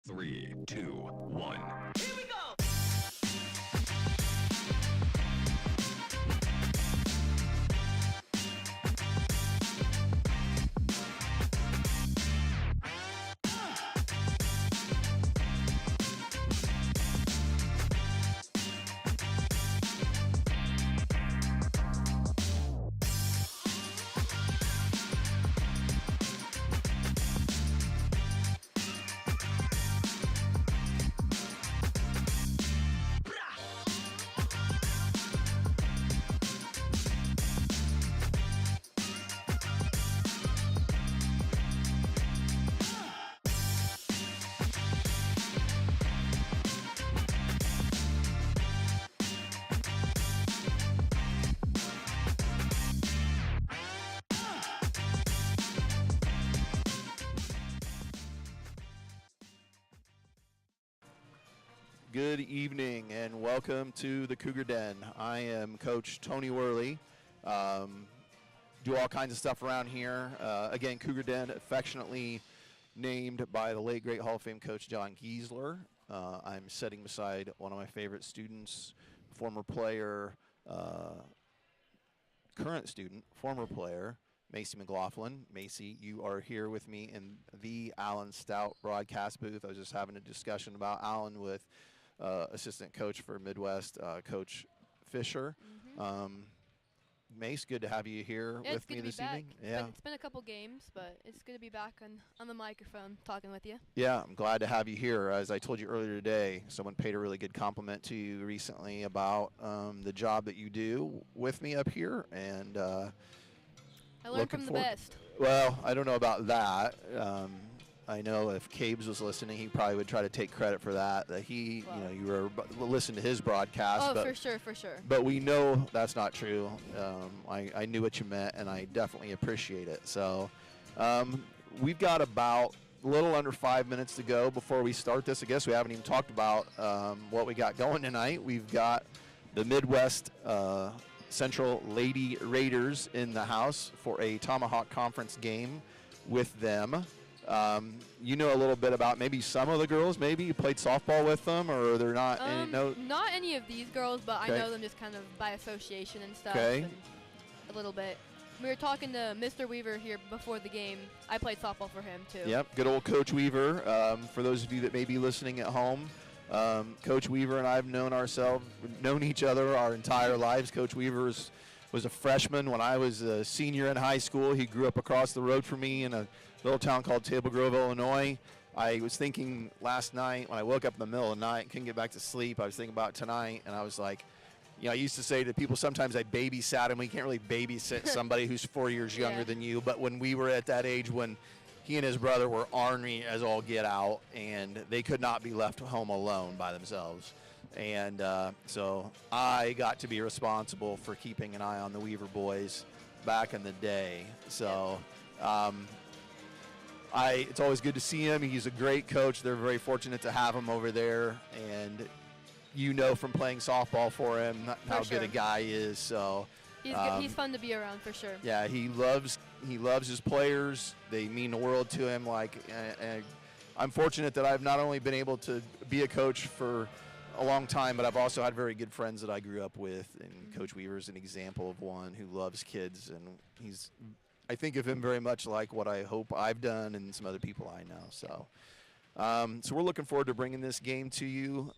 3, 2, 1. Here we go! Good evening and welcome to the Cougar Den. I am Coach Tony Worley. Do all kinds of stuff around here. Again, Cougar Den, affectionately named by the late great Hall of Fame coach John Giesler. I'm sitting beside one of my favorite students, former player, current student, former player, Macy McLaughlin. Macy, you are here with me in the Alan Stout broadcast booth. I was just having a discussion about Alan with assistant coach for Midwest, Coach Fisher. Mace, good to have you here with me this evening. It's been a couple games, but it's good to be back on the microphone talking with you. Yeah, I'm glad to have you here. As I told you earlier today, someone paid a really good compliment to you recently about the job that you do with me up here, and I learned from the best. Well, I don't know about that. I know if Cabes was listening, he probably would try to take credit for that. That he, well, you were listen to his broadcast. Oh, but, for sure. But we know that's not true. I knew what you meant, and I definitely appreciate it. So we've got about a little under 5 minutes to go before we start this. I guess we haven't even talked about what we got going tonight. We've got the Midwest Central Lady Raiders in the house for a Tomahawk Conference game with them. You know a little bit about maybe some of the girls. Maybe you played softball with them, or they're not. Not any of these girls, but Okay. I know them just kind of by association and stuff. Okay. And a little bit. We were talking to Mr. Weaver here before the game. I played softball for him too. Yep, good old Coach Weaver. For those of you that may be listening at home, Coach Weaver and I have known each other our entire lives. Coach Weaver was a freshman when I was a senior in high school. He grew up across the road from me in a little town called Table Grove, Illinois. I was thinking last night when I woke up in the middle of the night and couldn't get back to sleep, I was thinking about tonight, and I was like, I used to say to people sometimes I babysat him. We can't really babysit somebody who's 4 years younger than you, but when we were at that age when he and his brother were ornery as all get out, and they could not be left home alone by themselves. And so I got to be responsible for keeping an eye on the Weaver boys back in the day. So it's always good to see him. He's a great coach. They're very fortunate to have him over there. And from playing softball for him how good a guy he is. So he's fun to be around for sure. Yeah, he loves his players. They mean the world to him. I'm fortunate that I've not only been able to be a coach for a long time, but I've also had very good friends that I grew up with, and Coach Weaver is an example of one who loves kids, and I think of him very much like what I hope I've done and some other people I know. So we're looking forward to bringing this game to you.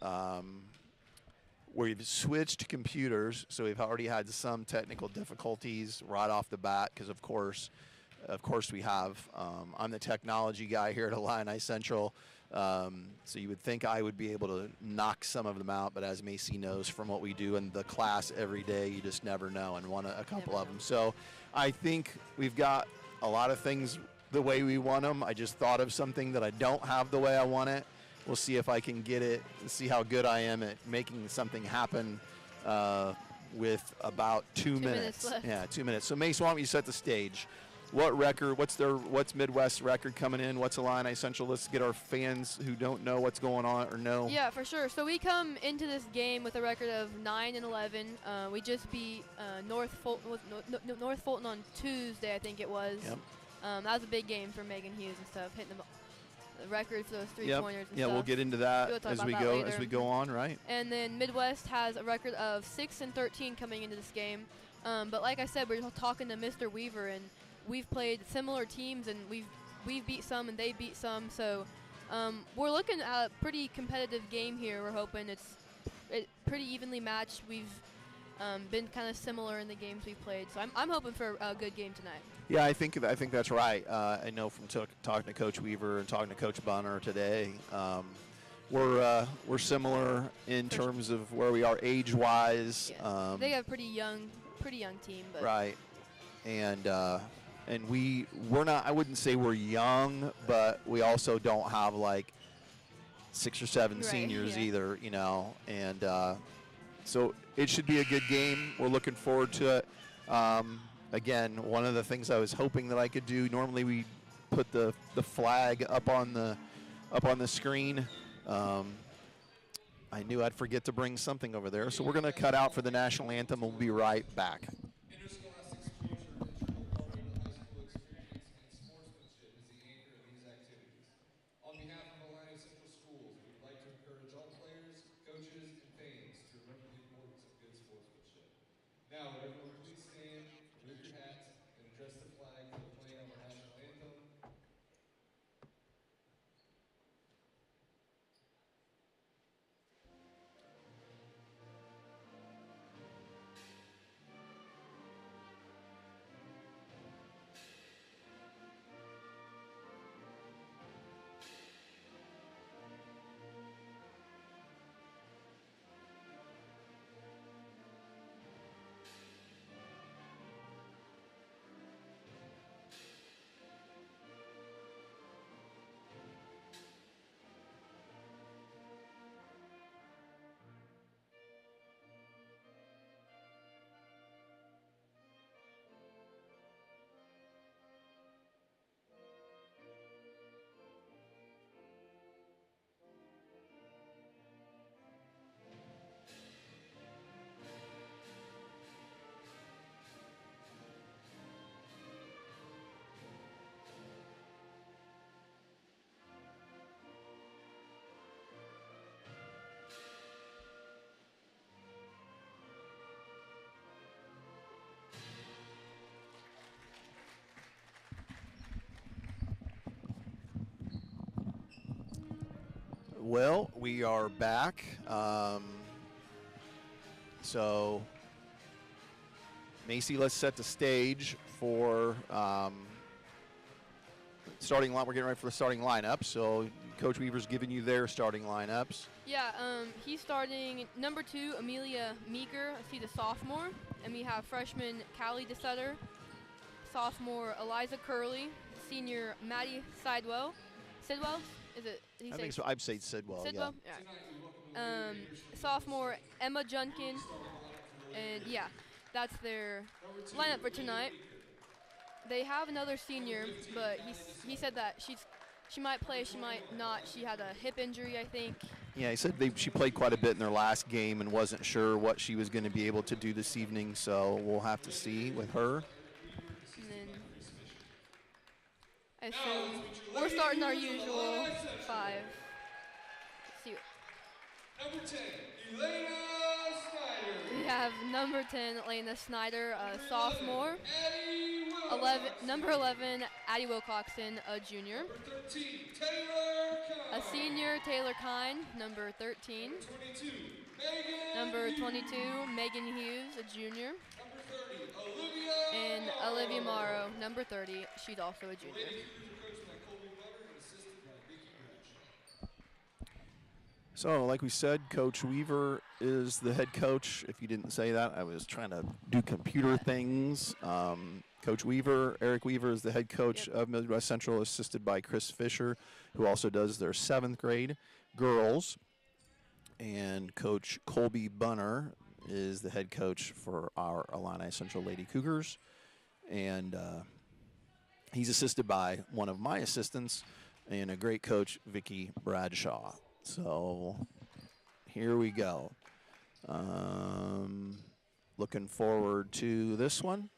We've switched computers, so we've already had some technical difficulties right off the bat because, of course we have. I'm the technology guy here at Illini Central, so you would think I would be able to knock some of them out, but as Macy knows from what we do in the class every day, you just never know, and won a couple of them. So I think we've got a lot of things the way we want them. I just thought of something that I don't have the way I want it. We'll see if I can get it and see how good I am at making something happen with about 2 minutes. Left. Yeah, 2 minutes. So Mace, why don't you set the stage? What record? What's Midwest record coming in? What's Illini Central? Let's get our fans who don't know what's going on or know. Yeah, for sure. So we come into this game with a record of 9-11. We just beat North Fulton on Tuesday, I think it was. Yep. That was a big game for Megan Hughes and stuff, hitting the the record for those Yep. three-pointers and Yeah, stuff. we'll get into that We'll talk as about we that go later. on, right? And then Midwest has a record of 6-13 coming into this game. But like I said, we're talking to Mr. Weaver, and we've played similar teams, and we've beat some and they beat some. So we're looking at a pretty competitive game here. We're hoping it's pretty evenly matched. We've been kind of similar in the games we've played. So I'm hoping for a good game tonight. Yeah, I think that's right. I know from talking to Coach Weaver and talking to Coach Bunner today, we're similar in terms of where we are age-wise. Yeah. They have a pretty young team, but right, and we're not. I wouldn't say we're young, but we also don't have like 6 or 7 Right, seniors yeah. either, and so it should be a good game. We're looking forward to it. Again, one of the things I was hoping that I could do. Normally, we put the flag up on the screen. I knew I'd forget to bring something over there, so we're going to cut out for the national anthem. We'll be right back. Interscholastic exposure is an integral part of the high school experience, and sportsmanship is the anchor of these activities. On behalf of Illini Central Schools, we would like to encourage all players, coaches, and fans to remember the importance of good sportsmanship. Now, would everyone please stand, remove your hats, and address the flag for the playing of our national anthem. Well, we are back. So, Macy, let's set the stage for starting line. We're getting ready for the starting lineup. So, Coach Weaver's giving you their starting lineups. yeah, he's starting number 2, Amelia Meeker. She's a sophomore, and we have freshman Callie DeSutter, sophomore Eliza Curley, senior Maddie Sidwell. Sidwell? Is it? Did he I say think so. I'd say Sidwell. Sidwell? Yeah. Sophomore Emma Junkin, and yeah, that's their lineup for tonight. They have another senior, but he said that she might play, she might not. She had a hip injury, I think. Yeah, he said she played quite a bit in their last game and wasn't sure what she was going to be able to do this evening. So we'll have to see with her. And then I assume we're starting our usual 5. Let's see. Number 10, Elena Snyder. We have number 10, Elena Snyder, a sophomore. Addie Wilcoxon. Number 11, Addie Wilcoxon, a junior. Number 13, Taylor Kine. A senior, Taylor Kine, number 13. 22, Megan. Number 22, Megan Hughes, a junior. Number 30, Olivia. And Olivia Morrow, number 30, she's also a junior. Ladies Cougars are coached by Colby Bunner and assisted by Vicki Bradshaw. So, like we said, Coach Weaver is the head coach. If you didn't say that, I was trying to do computer things. Coach Weaver, Eric Weaver, is the head coach of Midwest Central, assisted by Chris Fisher, who also does their 7th grade girls. And Coach Colby Bunner is the head coach for our Illini Central Lady Cougars. And he's assisted by one of my assistants and a great coach, Vicki Bradshaw. So here we go. Looking forward to this one.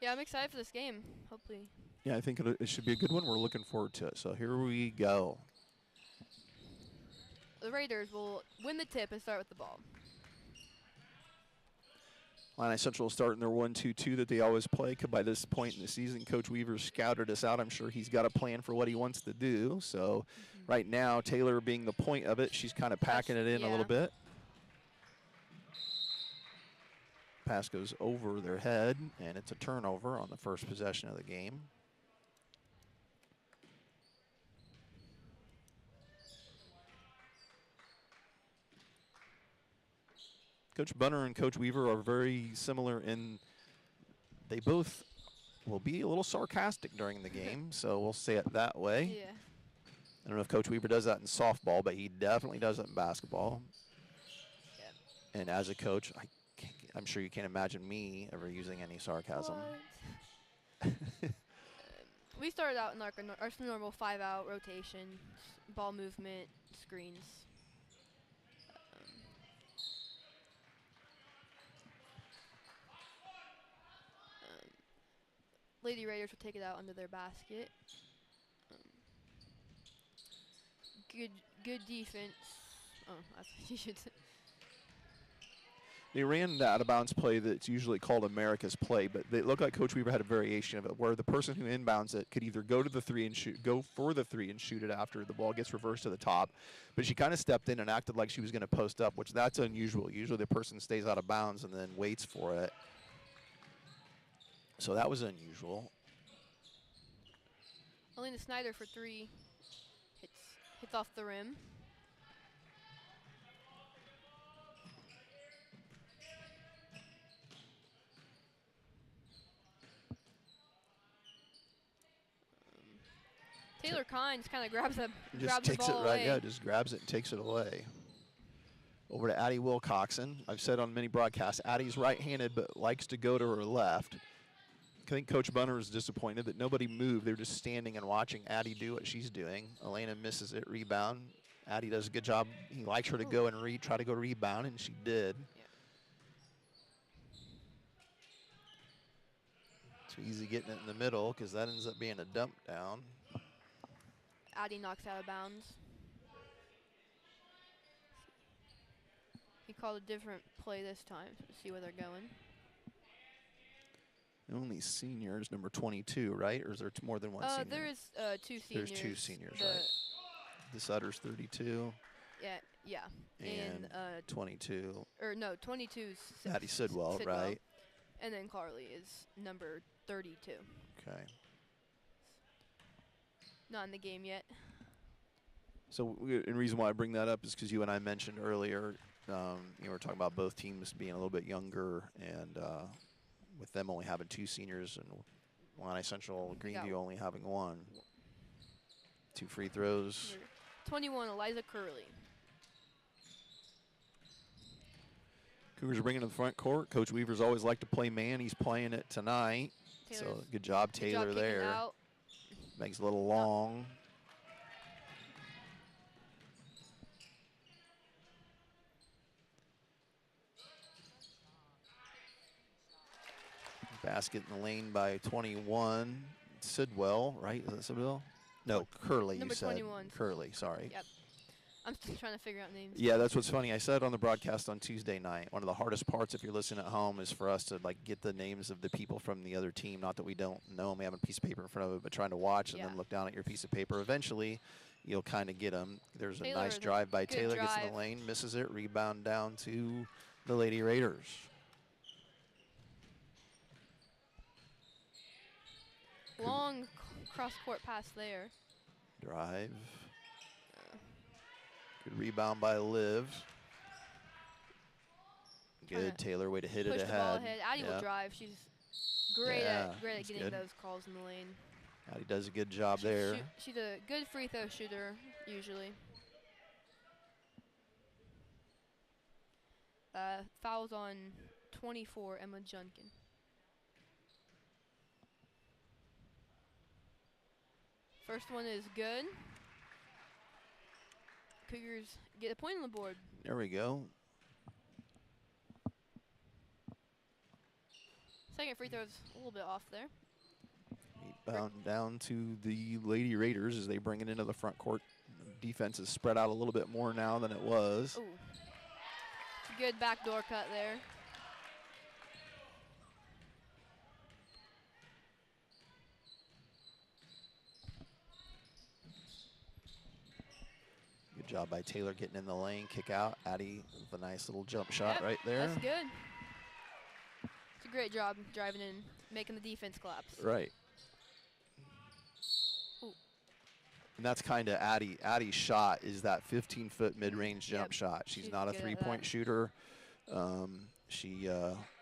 Yeah, I'm excited for this game, hopefully. Yeah, I think it should be a good one. We're looking forward to it. So here we go. the Raiders will win the tip and start with the ball. Illini Central starting their 1-2-2 that they always play. By this point in the season, Coach Weaver scouted us out. I'm sure he's got a plan for what he wants to do. So right now, Taylor being the point of it, she's kind of packing it in a little bit. Pass goes over their head, and it's a turnover on the first possession of the game. Coach Bunner and Coach Weaver are very similar in they both will be a little sarcastic during the game, so we'll say it that way. Yeah. I don't know if Coach Weaver does that in softball, but he definitely does it in basketball. Yeah. And as a coach, I'm sure you can't imagine me ever using any sarcasm. We started out in our normal 5-out rotation, ball movement, screens. Lady Raiders will take it out under their basket. Good defense. Oh, that's what you should say. They ran the out-of-bounds play that's usually called America's play, but it looked like Coach Weaver had a variation of it where the person who inbounds it could either go to the three and shoot, go for the three and shoot it after the ball gets reversed to the top. But she kind of stepped in and acted like she was going to post up, which that's unusual. Usually the person stays out of bounds and then waits for it. So that was unusual. Elena Snyder for 3. Hits off the rim. Taylor Kynes kind of grabs the ball away. Yeah, just grabs it and takes it away. Over to Addie Wilcoxon. I've said on many broadcasts, Addie's right-handed but likes to go to her left. I think Coach Bunner is disappointed that nobody moved. They're just standing and watching Addie do what she's doing. Elena misses it, rebound. Addie does a good job. He likes her to go and try to go rebound, and she did. Yeah. Too easy getting it in the middle because that ends up being a dump down. Addie knocks out of bounds. He called a different play this time to see where they're going. Only seniors, number 22, right? Or is there more than one senior? There is 2 seniors. There's 2 seniors, right? The Sutter's 32. Yeah. And 22. Or no, 22's Addie Sidwell, right? And then Carly is number 32. Okay. Not in the game yet. So the reason why I bring that up is because you and I mentioned earlier, we were talking about both teams being a little bit younger, and with them only having 2 seniors and Illini Central Greenview only having 1. 2 free throws. 21, Eliza Curley. Cougars are bringing it to the front court. Coach Weaver's always liked to play man. He's playing it tonight. So good job, Taylor, there. Makes it a little long. Basket in the lane by 21. Sidwell, right? Is that Sidwell? No, Curley, Number you said. 21. Curley, sorry. Yep. I'm still trying to figure out names. Yeah, that's what's funny. I said on the broadcast on Tuesday night, one of the hardest parts if you're listening at home is for us to get the names of the people from the other team. Not that we don't know them. We have a piece of paper in front of it, but trying to watch and then look down at your piece of paper. Eventually, you'll kind of get them. There's a nice drive by Taylor. Gets in the lane, misses it. Rebound down to the Lady Raiders. Long cross-court pass there. Drive. Good rebound by Liv. Good Taylor, way to hit it ahead. Push the ball ahead. Addie will drive. She's great at getting those calls in the lane. Addie does a good job there. She's a good free throw shooter usually. Fouls on 24, Emma Junkin. First one is good. Cougars get a point on the board. There we go. Second free throw's a little bit off there. Rebound down to the Lady Raiders as they bring it into the front court. defense is spread out a little bit more now than it was. Ooh. Good backdoor cut there. Good job by Taylor getting in the lane, kick out. Addie with a nice little jump shot right there. That's good. It's a great job driving in, making the defense collapse. Right. Ooh. And that's kind of Addie's shot is that 15-foot mid-range jump shot. She's not a three-point shooter.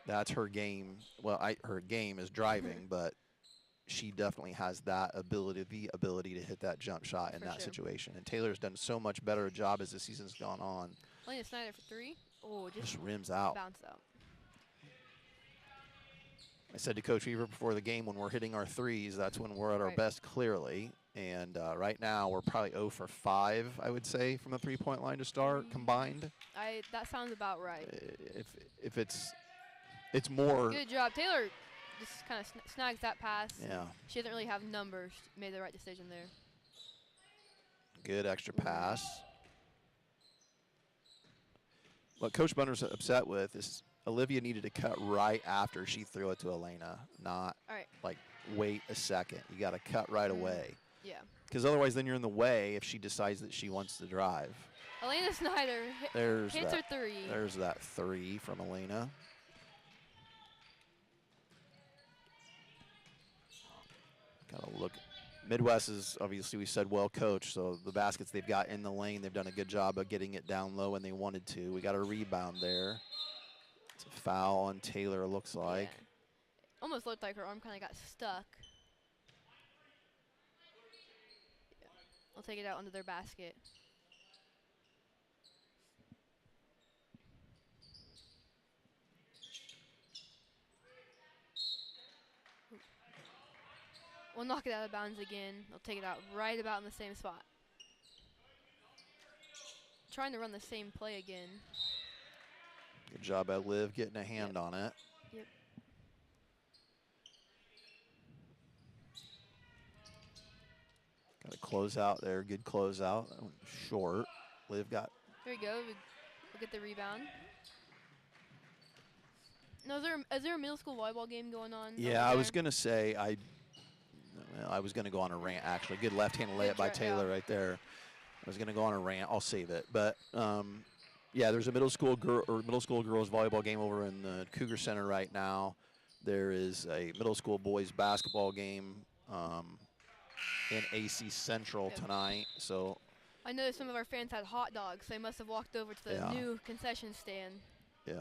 That's her game. Well, her game is driving, but she definitely has the ability to hit that jump shot in that situation. And Taylor's done so much better a job as the season's gone on. Elena Snyder for three. Oh, just rims out. Bounce out. I said to Coach Weaver before the game, when we're hitting our threes, that's when we're at our best, clearly. And right now, we're probably 0 for 5, I would say, from the three-point line to start combined. That sounds about right. If it's more. Good job, Taylor. Just kind of snags that pass. Yeah. She doesn't really have numbers. Made the right decision there. Good extra pass. What Coach Bunner's upset with is Olivia needed to cut right after she threw it to Elena, not like wait a second. You got to cut right away. Yeah. Because otherwise then you're in the way if she decides that she wants to drive. Elena Snyder hits her three. There's that three from Elena. Got to look. Midwest is obviously, we said, well coached, so the baskets they've got in the lane, they've done a good job of getting it down low when they wanted to. We got a rebound there. It's a foul on Taylor, it looks like. Yeah. Almost looked like her arm kind of got stuck. Yeah. I'll take it out under their basket. We'll knock it out of bounds again. They'll take it out right about in the same spot. Trying to run the same play again. Good job by Liv getting a hand on it. Yep. Got a close out there. Good close out. That went short. Liv got. There we go. We'll get the rebound. No, is there a middle school volleyball game going on? Yeah, I was going to say, I was going to go on a rant, actually. Good left-hand layup by Taylor right there. I was going to go on a rant. I'll save it. But, yeah, there's a middle school girls volleyball game over in the Cougar Center right now. There is a middle school boys basketball game in AC Central tonight. So I know some of our fans had hot dogs. They must have walked over to the new concession stand. Yeah.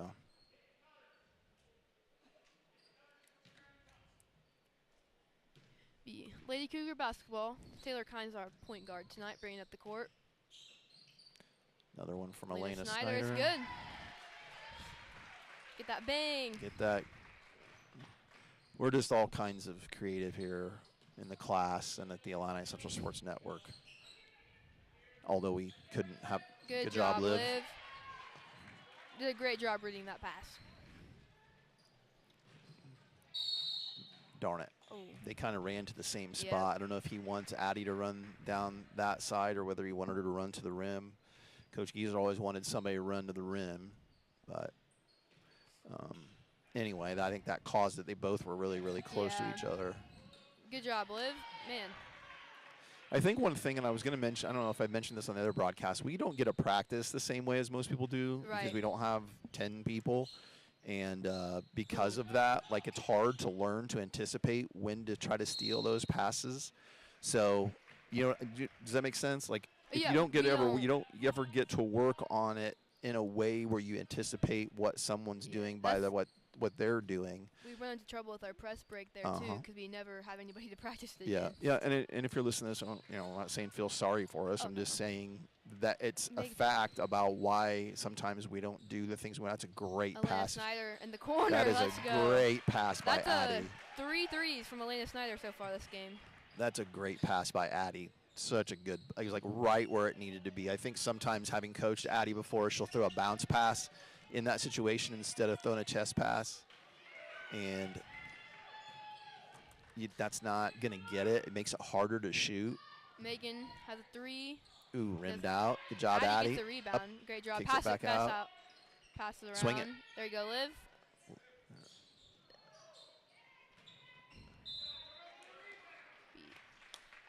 Lady Cougar basketball. Taylor Kynes, our point guard tonight, bringing up the court. Another one from Elena Snyder. Is good. Get that bang. Get that. We're just all kinds of creative here in the class and at the Illini Central Sports Network. Although we couldn't have. Good job, Liv. Did a great job reading that pass. Darn it. Oh. They kind of ran to the same spot. I don't know if he wants Addie to run down that side or whether he wanted her to run to the rim. Coach Geezer always wanted somebody to run to the rim. But anyway, I think that caused it. They both were really, really close to each other. Good job, Liv. Man. I think one thing, and I was going to mention, I don't know if I mentioned this on the other broadcast, we don't get to practice the same way as most people do because we don't have 10 people. And because of that, like, it's hard to learn to anticipate when to try to steal those passes. So, you know, does that make sense? Like, if you don't ever get to work on it in a way where you anticipate what someone's doing by what they're doing. We run into trouble with our press break there too because we never have anybody to practice it. Yeah, and if you're listening to this, you know, I'm not saying feel sorry for us. I'm just saying that it's a fact about why sometimes we don't do the things. That's a great Elena pass. Snyder in the corner. That is Let's a go. great pass by Addie. That's 3 threes from Elena Snyder so far this game. That's a great pass by Addie. Such a good, it was like right where it needed to be. I think sometimes having coached Addie before, she'll throw a bounce pass in that situation instead of throwing a chest pass. And that's not going to get it. It makes it harder to shoot. Megan has a 3. Ooh, rimmed out. Good job, Addie Addie. gets the rebound. Great job. Kicks Pass it back pass out. out. Pass it around. Swing it. There you go, Liv.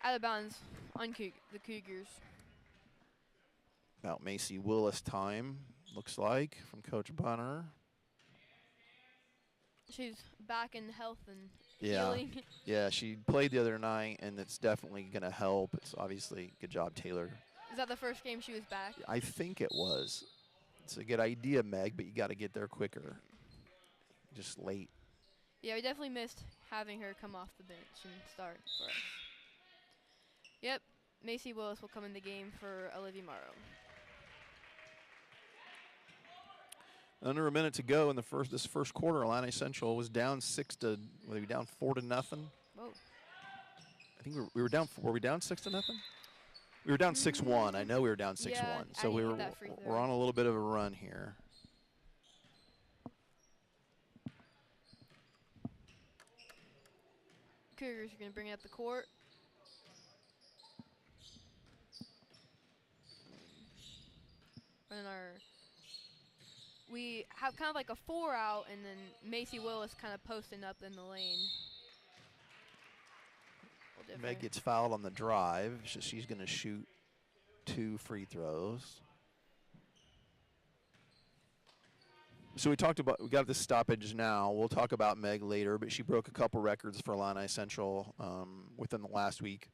Out of bounds on the Cougars. About Macy Willis time, looks like, from Coach Bunner. She's back in health and Yeah. healing. Yeah, she played the other night, and it's definitely going to help. It's obviously good job, Taylor. Is that the first game she was back? I think it was. It's a good idea, Meg, but you got to get there quicker. Just late. Yeah, we definitely missed having her come off the bench and start for us. Yep, Macy Willis will come in the game for Olivia Morrow. Under a minute to go in this first quarter. Illini Central was down 4-0. Whoa. I think we were down. Were we down 6-0? We were down 6-1. I know we were down 6-1. Yeah, So Addie hit that free throw. we're on a little bit of a run here. Cougars are going to bring it up the court. We have kind of like a 4 out, and then Macy Willis kind of posting up in the lane. Meg gets fouled on the drive, so she's going to shoot 2 free throws. So we got the stoppage now. We'll talk about Meg later, but she broke a couple records for Illini Central within the last week.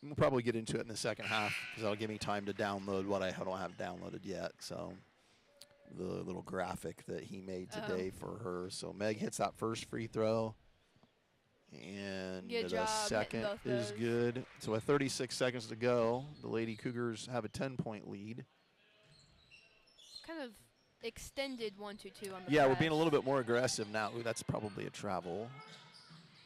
We'll probably get into it in the second half because that'll give me time to download what I don't have downloaded yet. So the little graphic that he made today for her. So Meg hits that first free throw. And good the job second is good. So with 36 seconds to go, the Lady Cougars have a 10-point lead. Kind of extended 1-2-2 on the Yeah, we're press. being a little bit more aggressive now. Ooh, that's probably a travel.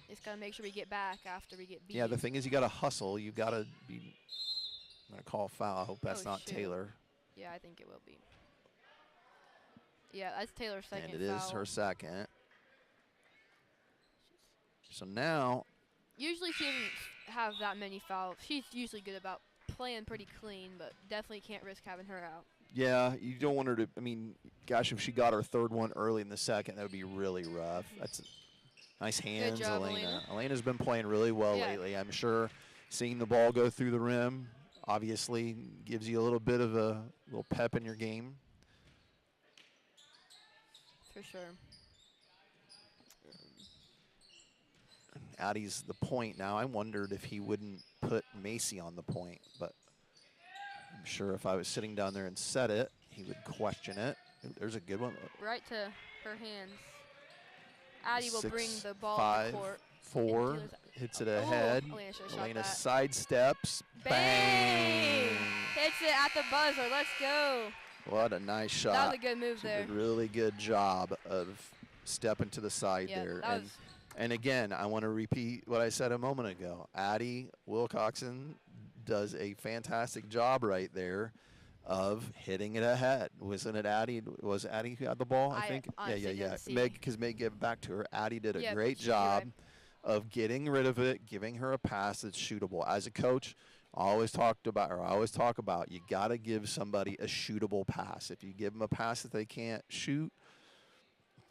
Just got to make sure we get back after we get beat. Yeah, the thing is you got to hustle. You got to be – I'm going to call a foul. I hope that's not shoot. Taylor. Yeah, I think it will be. Yeah, that's Taylor's second And it foul. is her second. So now – usually she doesn't have that many fouls. She's usually good about playing pretty clean, but definitely can't risk having her out. yeah, you don't want her to – I mean, gosh, if she got her third one early in the second, that would be really rough. That's nice hands, job, Elena. Elena's been playing really well Yeah. lately. I'm sure seeing the ball go through the rim obviously gives you a little bit of a little pep in your game. For sure. Addie's the point now. I wondered if he wouldn't put Macy on the point, but I'm sure if I was sitting down there and said it, he would question it. Ooh, there's a good one. Right to her hands. Addie will bring 6, the ball 5, to the court. 4, Into hits it oh, ahead. Elena should've shot Elena that. sidesteps. Bang! Hits it at the buzzer. Let's go. What a nice shot. That was a good move She there. did a really good job of stepping to the side Yeah, there. that was And again, I want to repeat what I said a moment ago. Addie Wilcoxon does a fantastic job right there of hitting it ahead. Wasn't it Addie? Was Addie who had the ball? I think. honestly Yeah. didn't see. Meg, because Meg gave it back to her. Addie did a Yeah, great she's right. job of getting rid of it, giving her a pass that's shootable. As a coach, I always talk about you got to give somebody a shootable pass. If you give them a pass that they can't shoot,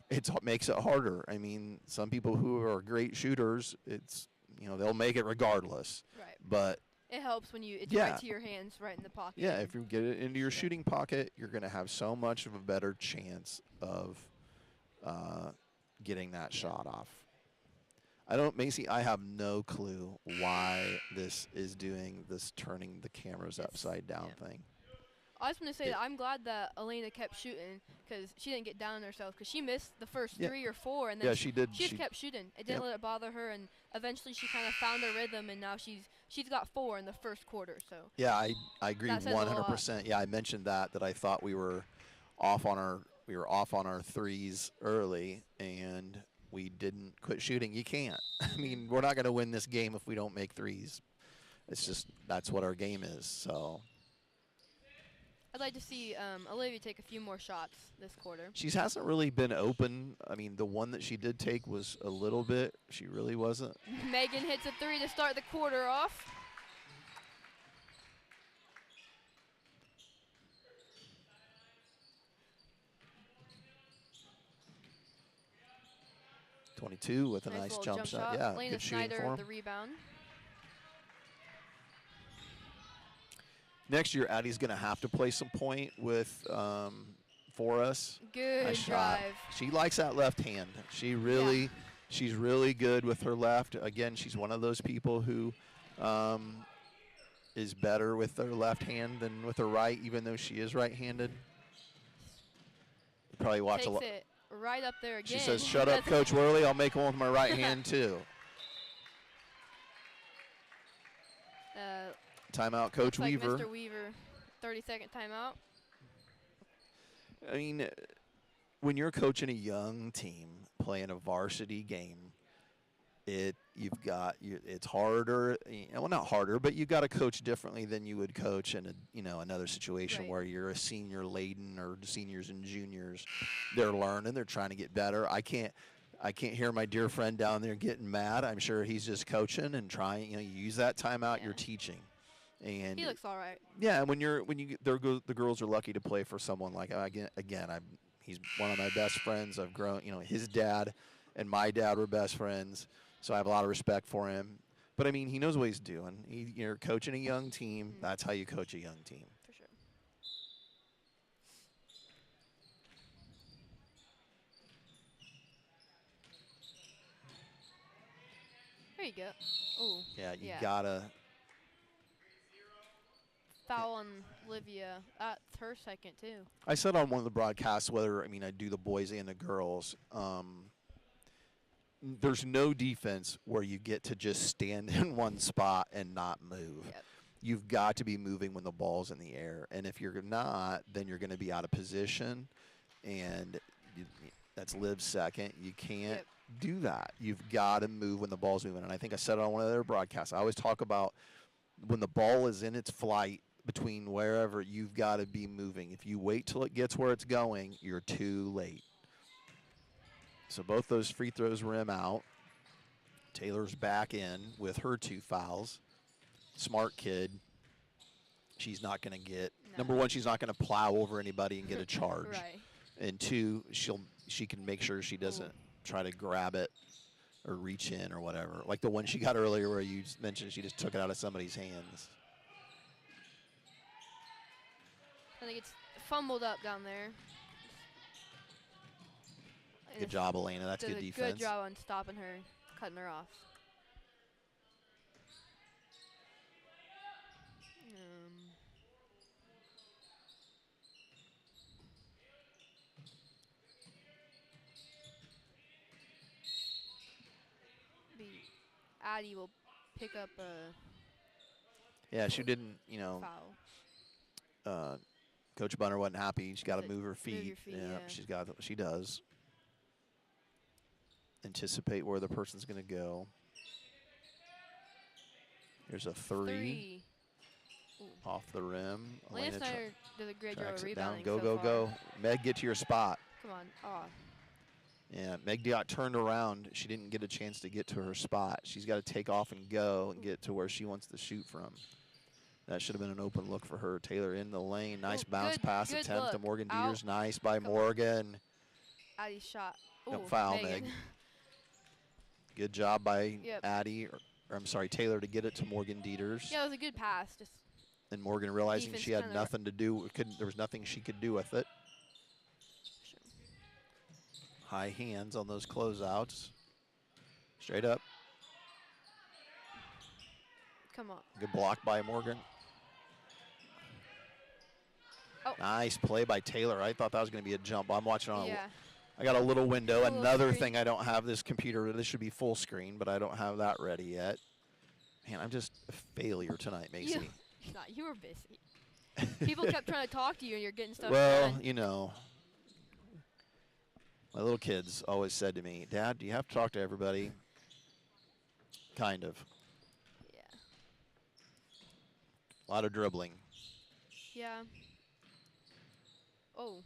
it makes it harder. I mean, some people who are great shooters, they'll make it regardless. right. But It helps when it's Yeah. right to your hands, right in the pocket. yeah, if you get it into your shooting pocket, you're going to have so much of a better chance of getting that shot off. Macy, I have no clue why this is doing this turning the cameras upside down thing. I just want to say that I'm glad that Elena kept shooting because she didn't get down on herself because she missed the first 3 or 4, and then Yeah, she did. She just kept shooting. It didn't let it bother her, and eventually she kind of found her rhythm, and now she's got 4 in the first quarter. So Yeah, I agree That says a lot. 100%. Yeah, I mentioned that I thought we were off on our threes early, and we didn't quit shooting. You can't. I mean, we're not going to win this game if we don't make threes. It's just that's what our game is. So I'd like to see Olivia take a few more shots this quarter. she hasn't really been open. I mean, the one that she did take was a little bit. She really wasn't. Megan hits a 3 to start the quarter off. 22 with a nice little jump shot. Yeah, Lena good shooting Snyder for the him. rebound. Next year, Addie's going to have to play some point with for us. Good Nice shot. drive. She likes that left hand. She's really good with her left. Again, she's one of those people who is better with her left hand than with her right, even though she is right-handed. You probably watch a lot. Takes it right up there again. She says, "Shut up, Coach Worley. I'll make one with my right hand too." Timeout, Coach like Weaver. Mr. Weaver, 30-second timeout. I mean, when you're coaching a young team playing a varsity game, it's harder. Well, not harder, but you got to coach differently than you would coach in another situation Right. where you're a senior laden or seniors and juniors. They're learning. They're trying to get better. I can't hear my dear friend down there getting mad. I'm sure he's just coaching and trying. You use that timeout. Yeah. You're teaching. And He looks all right. yeah, and the girls are lucky to play for someone like he's one of my best friends. I've grown, his dad and my dad were best friends, so I have a lot of respect for him. But I mean, he knows what he's doing. You're coaching a young team. That's how you coach a young team. For sure. There you go. Oh. Yeah, you gotta. Foul on Olivia. That's her second too. I said on one of the broadcasts I do the boys and the girls. There's no defense where you get to just stand in one spot and not move. Yep. You've got to be moving when the ball's in the air. And if you're not, then you're going to be out of position. And that's Liv's second. You can't do that. You've got to move when the ball's moving. And I think I said it on one of their broadcasts. I always talk about when the ball is in its flight between wherever, you've got to be moving. If you wait till it gets where it's going, you're too late. So both those free throws rim out. Taylor's back in with her 2 fouls. Smart kid. She's not going to get number one. She's not going to plow over anybody and get a charge. Right. And 2, she can make sure she doesn't try to grab it or reach in or whatever. Like the one she got earlier where you mentioned she just took it out of somebody's hands. I think it's fumbled up down there. Good job, Elena. That's good defense. Good job on stopping her, cutting her off. Addie will pick up a Yeah, she didn't, foul. Coach Bunner wasn't happy. She's got to move her feet. Move your feet, yeah. She does. Anticipate where the person's going to go. Here's a 3. Off the rim. Lance Snyder does a great job of down. rebounding. Go, so go, far. go. Meg, get to your spot. Come on. Oh. Yeah, Meg got turned around. She didn't get a chance to get to her spot. She's got to take off and go and get to where she wants to shoot from. That should have been an open look for her. Taylor in the lane. Nice bounce pass attempt to Morgan Dieters. Nice by Morgan. Addie's shot. No foul, Meg. Good job by Addie, or I'm sorry, Taylor, to get it to Morgan Dieters. Yeah, it was a good pass. Just and Morgan realizing she had nothing to do. There was nothing she could do with it. Sure. High hands on those closeouts. Straight up. Come on. Good block by Morgan. Oh. Nice play by Taylor. I thought that was going to be a jump. I'm watching on I got a little window. Another thing I don't have this computer. This should be full screen, but I don't have that ready yet. Man, I'm just a failure tonight, Macy. You were busy. People kept trying to talk to you, and you're getting stuff well, done. My little kids always said to me, "Dad, do you have to talk to everybody?" Kind of. Yeah. A lot of dribbling. Yeah. Oh.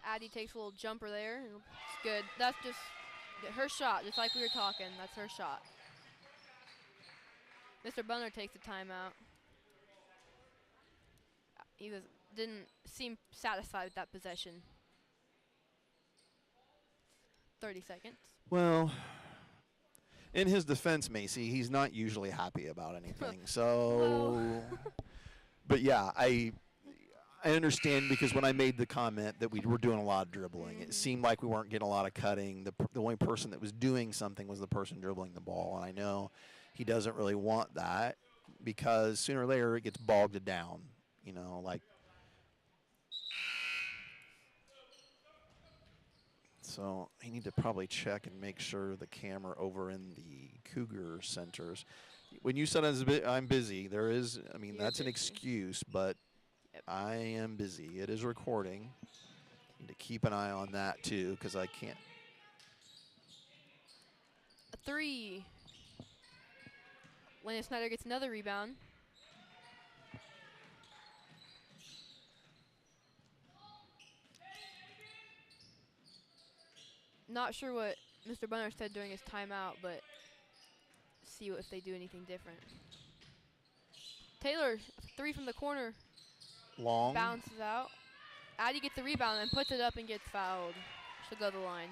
Addie takes a little jumper there. It's good. That's just her shot, just like we were talking. That's her shot. Mr. Bunner takes the timeout. He didn't seem satisfied with that possession. 30 seconds. Well, in his defense, Macy, he's not usually happy about anything. So, but yeah, I understand, because when I made the comment that we were doing a lot of dribbling, it seemed like we weren't getting a lot of cutting. The only person that was doing something was the person dribbling the ball, and I know he doesn't really want that, because sooner or later it gets bogged down, you know, like. So I need to probably check and make sure the camera over in the Cougar centers. When you said I'm busy, there is, I mean, You're that's an busy. excuse, but Yep. I am busy. It is recording. Need to keep an eye on that too, because I can't. A 3. Lena Snyder gets another rebound. Not sure what Mr. Bunner said during his timeout, but see if they do anything different. Taylor, 3 from the corner, Long. bounces out. Addie gets the rebound and puts it up and gets fouled. She'll go to the line.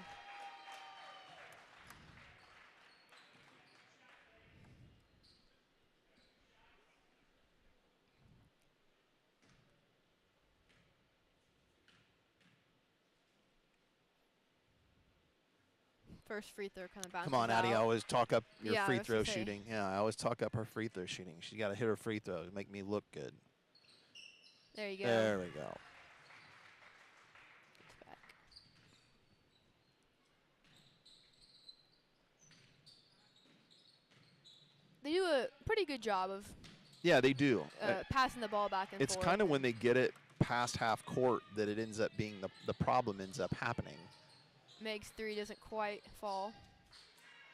First free throw kind of bounces Come on, Addie. I out. always talk up your Yeah, I free was throw gonna say. shooting. Yeah, I always talk up her free throw shooting. She's got to hit her free throws, make me look good. There you go. There we go. It's back. They do a pretty good job of Yeah, they do. passing the ball back and It's forth. kind of when and they get it past half court that it ends up being the problem ends up happening. Meg's 3 doesn't quite fall.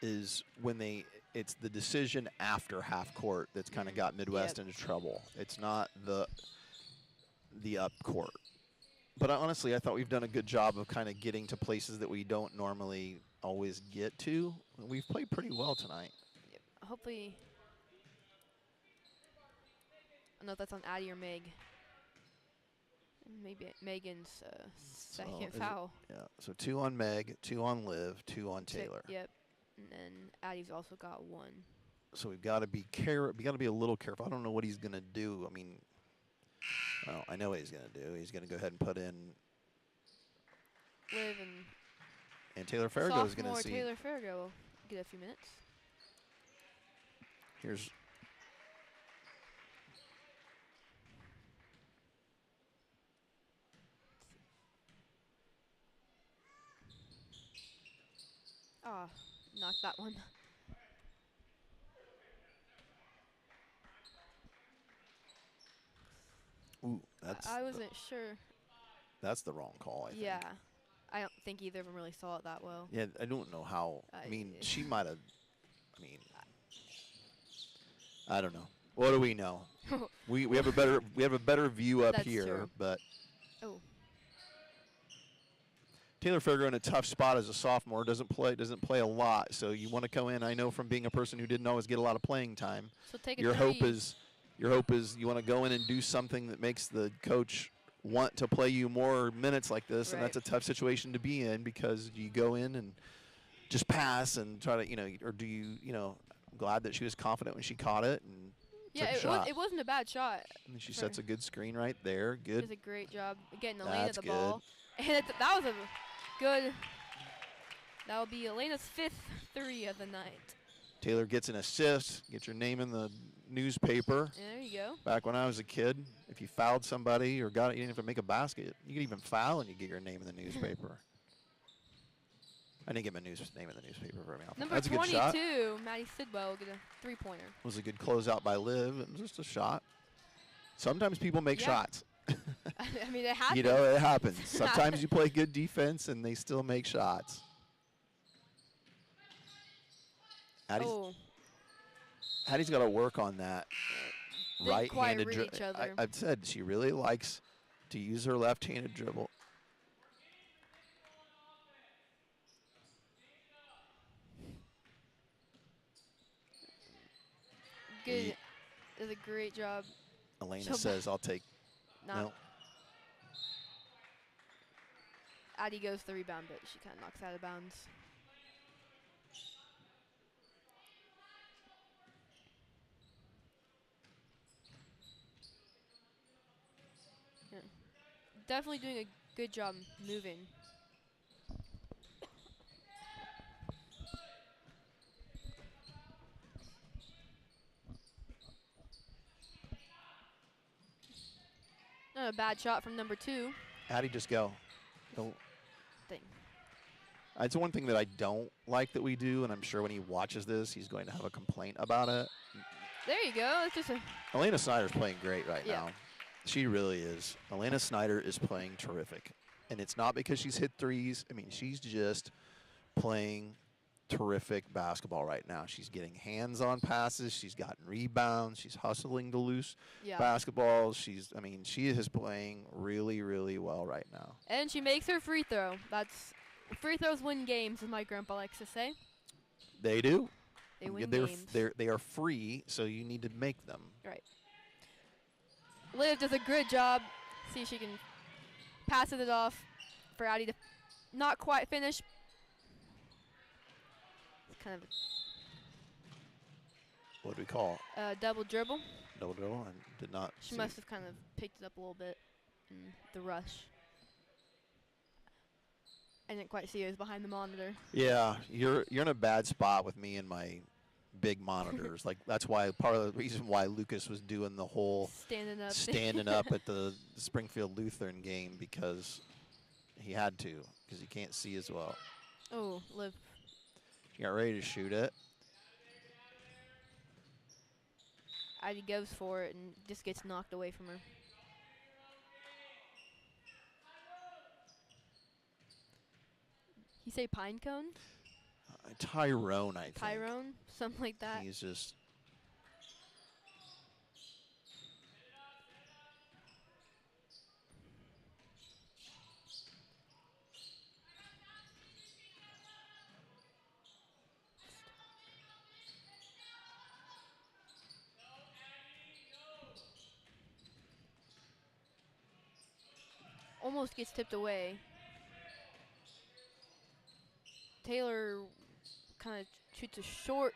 Is when it's the decision after half court that's kind of got Midwest Yep. into trouble. It's not the up court. But honestly, I thought we've done a good job of kind of getting to places that we don't normally always get to. We've played pretty well tonight. Yep. Hopefully, I don't know if that's on Addie or Meg. Maybe Megan's second is it- foul. Yeah. So 2 on Meg, 2 on Liv, 2 on Taylor. Yep. And then Addie's also got 1. So we've got to be we got to be a little careful. I don't know what he's going to do. I mean, well, I know what he's going to do. He's going to go ahead and put in, Liv and Taylor Farrago is going sophomore to see. Taylor Farrago will get a few minutes. Here's Ah, knocked that one. ooh, I wasn't sure. that's the wrong call. I think. Yeah. I don't think either of them really saw it that well. Yeah, I don't know how. I mean, she might have. I mean, I don't know. What do we know? we have a better view up That's here, true. but Oh, Taylor Farrago in a tough spot as a sophomore, doesn't play a lot. So you want to go in. I know from being a person who didn't always get a lot of playing time. so take a Your hope three. is you want to go in and do something that makes the coach want to play you more minutes like this, and Right. that's a tough situation to be in, because you go in and just pass and try to, or do you, glad that she was confident when she caught it and Yeah, took a shot. it wasn't a bad shot. And she for sets a good screen right there. She does Good. a great job getting Elena That's the good. ball. And that was a good. That will be Elena's 5th 3 of the night. Taylor gets an assist. Get your name in the newspaper. And there you go. Back when I was a kid, if you fouled somebody or you didn't have to make a basket, you could even foul and you get your name in the newspaper. I didn't get my name in the newspaper very often. Number That's a good 22, shot. Maddie Sidwell will get a 3-pointer. It was a good closeout by Liv. It was just a shot. Sometimes people make Yeah. shots. I mean, it happens. It happens. Sometimes you play good defense and they still make shots. Hattie's got to work on that Didn't quite right-handed read dribble. each other. I've said she really likes to use her left-handed dribble. Good. Does a great job. Elena So says, I'll take Not. No. Addie goes to the rebound, but she kind of knocks out of bounds. Yeah. Definitely doing a good job moving. Not a bad shot from number 2. Addie, just go. Don't. Thing. It's one thing that I don't like that we do, and I'm sure when he watches this, he's going to have a complaint about it. There you go. It's just a Elena Snyder's playing great right Yeah. now. She really is. Elena Snyder is playing terrific. And it's not because she's hit threes. I mean, she's just playing terrific basketball right now. She's getting hands-on passes. She's gotten rebounds. She's hustling to loose basketballs. She is playing really, really well right now. And she makes her free throw. Free throws win games, as my grandpa likes to say. They do. They win They're games. they are free, so you need to make them. Right. Liv does a good job. See if she can pass it off for Addie to not quite finish. It's kind of What do we call a double dribble. No, I did not. She see. must have kind of picked it up a little bit in the rush. I didn't quite see it. It was behind the monitor. Yeah, you're in a bad spot with me and my big monitors. Like that's why part of the reason why Lucas was doing the whole standing up at the Springfield Lutheran game, because he had to, because he can't see as well. Oh, Liv. She got ready to shoot it. Addie goes for it and just gets knocked away from her. You say pine cone? Tyrone, I think. Tyrone? Something like that. He's just. Almost gets tipped away. Taylor kind of shoots a short.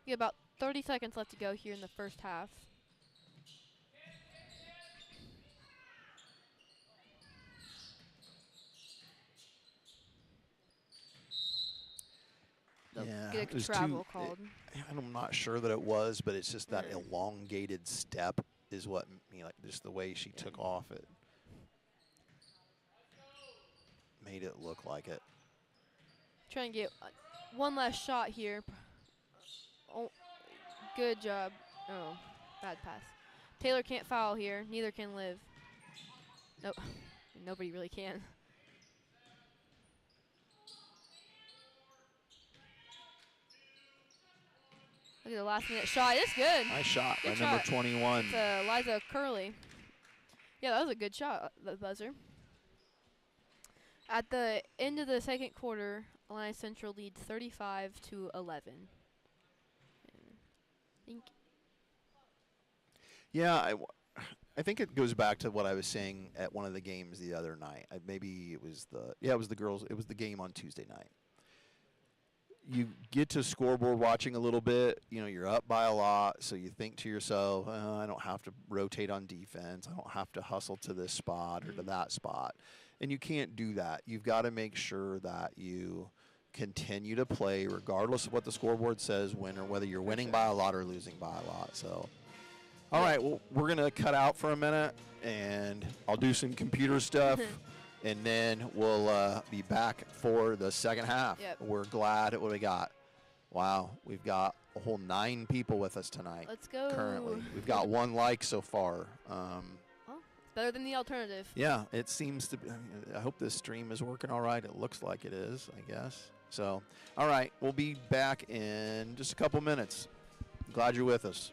We have about 30 seconds left to go here in the first half. Get a travel called. I'm not sure that it was, but it's just that elongated step is what, like just the way she took off it made it look like it. Try and get one last shot here. Oh, good job. Oh, bad pass. Taylor can't foul here. Neither can Liv. Nope. Nobody really can. Look at the last minute shot. It's good. Nice shot Good by number shot. 21. It's Liza Curley. Yeah, that was a good shot, the buzzer. At the end of the second quarter, Illini Central leads 35-11. Yeah, I think it goes back to what I was saying at one of the games the other night. Maybe it was the girls. It was the game on Tuesday night. You get to scoreboard watching a little bit. You're up by a lot, so you think to yourself, I don't have to rotate on defense. I don't have to hustle to this spot or to that spot. And you can't do that. You've got to make sure that you continue to play regardless of what the scoreboard says, whether you're winning by a lot or losing by a lot. So, all right, well, we're going to cut out for a minute, and I'll do some computer stuff. And then we'll be back for the second half. Yep. We're glad at what we got. Wow, we've got a whole 9 people with us tonight. Let's go. Currently, we've got 1 like so far. Well, it's better than the alternative. Yeah, it seems to be. I hope this stream is working all right. It looks like it is, I guess. So, all right, we'll be back in just a couple minutes. Glad you're with us.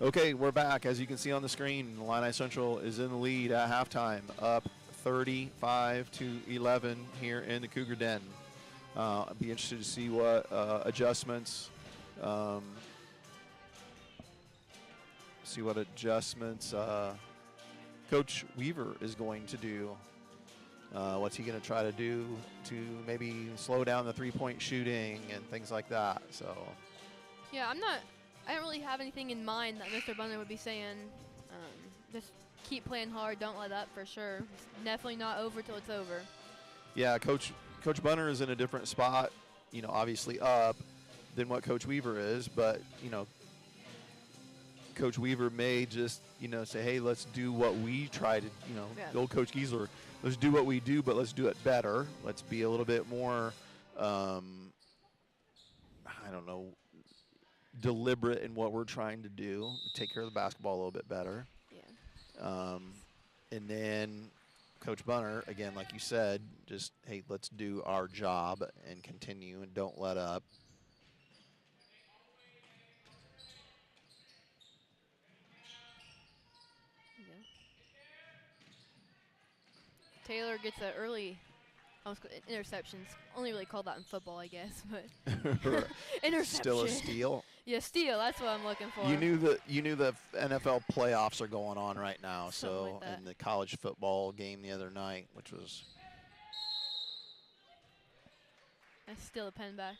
Okay, we're back. As you can see on the screen, Illini Central is in the lead at halftime, up 35-11 here in the Cougar Den. I'd be interested to see what adjustments Coach Weaver is going to do. What's he going to try to do to maybe slow down the three-point shooting and things like that? So, yeah, I don't really have anything in mind that Mr. Bunner would be saying. Just keep playing hard, don't let up for sure. It's definitely not over till it's over. Yeah, Coach Bunner is in a different spot, obviously up than what Coach Weaver is, but, Coach Weaver may just, say, hey, let's do what we try to, the old Coach Giesler, let's do what we do, but let's do it better. Let's be a little bit more, deliberate in what we're trying to do, take care of the basketball a little bit better. Yeah. And then Coach Bunner, again, like you said, just, hey, let's do our job and continue and don't let up. Yeah. Taylor gets an early interceptions. Only really called that in football, I guess, but interception. Still a steal. Yeah, steal. That's what I'm looking for. You knew the NFL playoffs are going on right now. Something like that. And the college football game the other night, which was. I steal a pen back.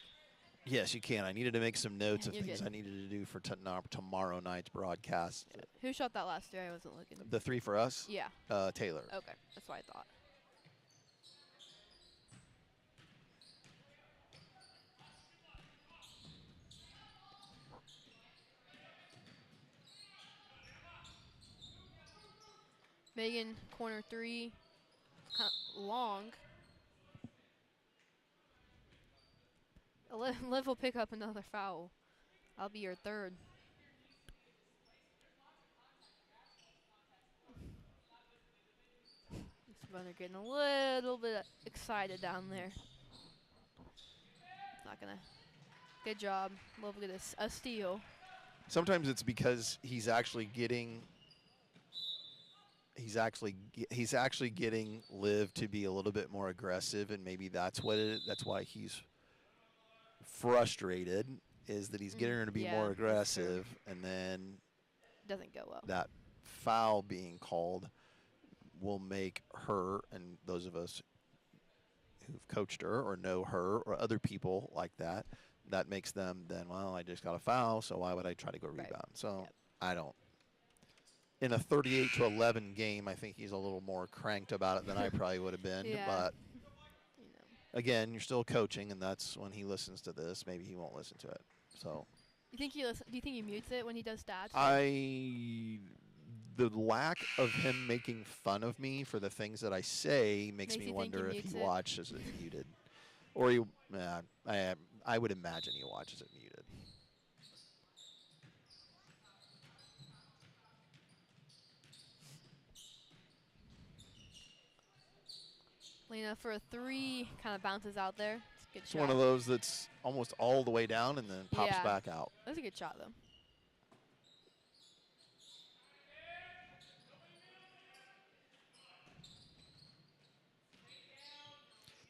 Yes, you can. I needed to make some notes of You're things good. I needed to do for tomorrow night's broadcast. Yeah. Who shot that last year? I wasn't looking. The three for us? Yeah. Taylor. Okay, that's what I thought. Megan, corner three, kind of long. Liv will pick up another foul. I'll be your third. This runner getting a little bit excited down there. Not gonna. Good job. Liv will get a steal. Sometimes it's because he's actually getting Liv to be a little bit more aggressive, and maybe that's why he's frustrated, is that he's getting her to be more aggressive, and then doesn't go well. That foul being called will make her, and those of us who've coached her or know her or other people like that makes them then, well, I just got a foul, so why would I try to go rebound? So I don't. In a 38-11 game, I think he's a little more cranked about it than I probably would have been. Yeah. But again, you're still coaching, and that's when he listens to this. Maybe he won't listen to it. So. You think do you think he mutes it when he does stats? The lack of him making fun of me for the things that I say makes me wonder if he watches it muted, or I would imagine he watches it muted. Lena for a three, kind of bounces out there. It's a good It's shot. one of those that's almost all the way down and then pops back out. That's a good shot, though.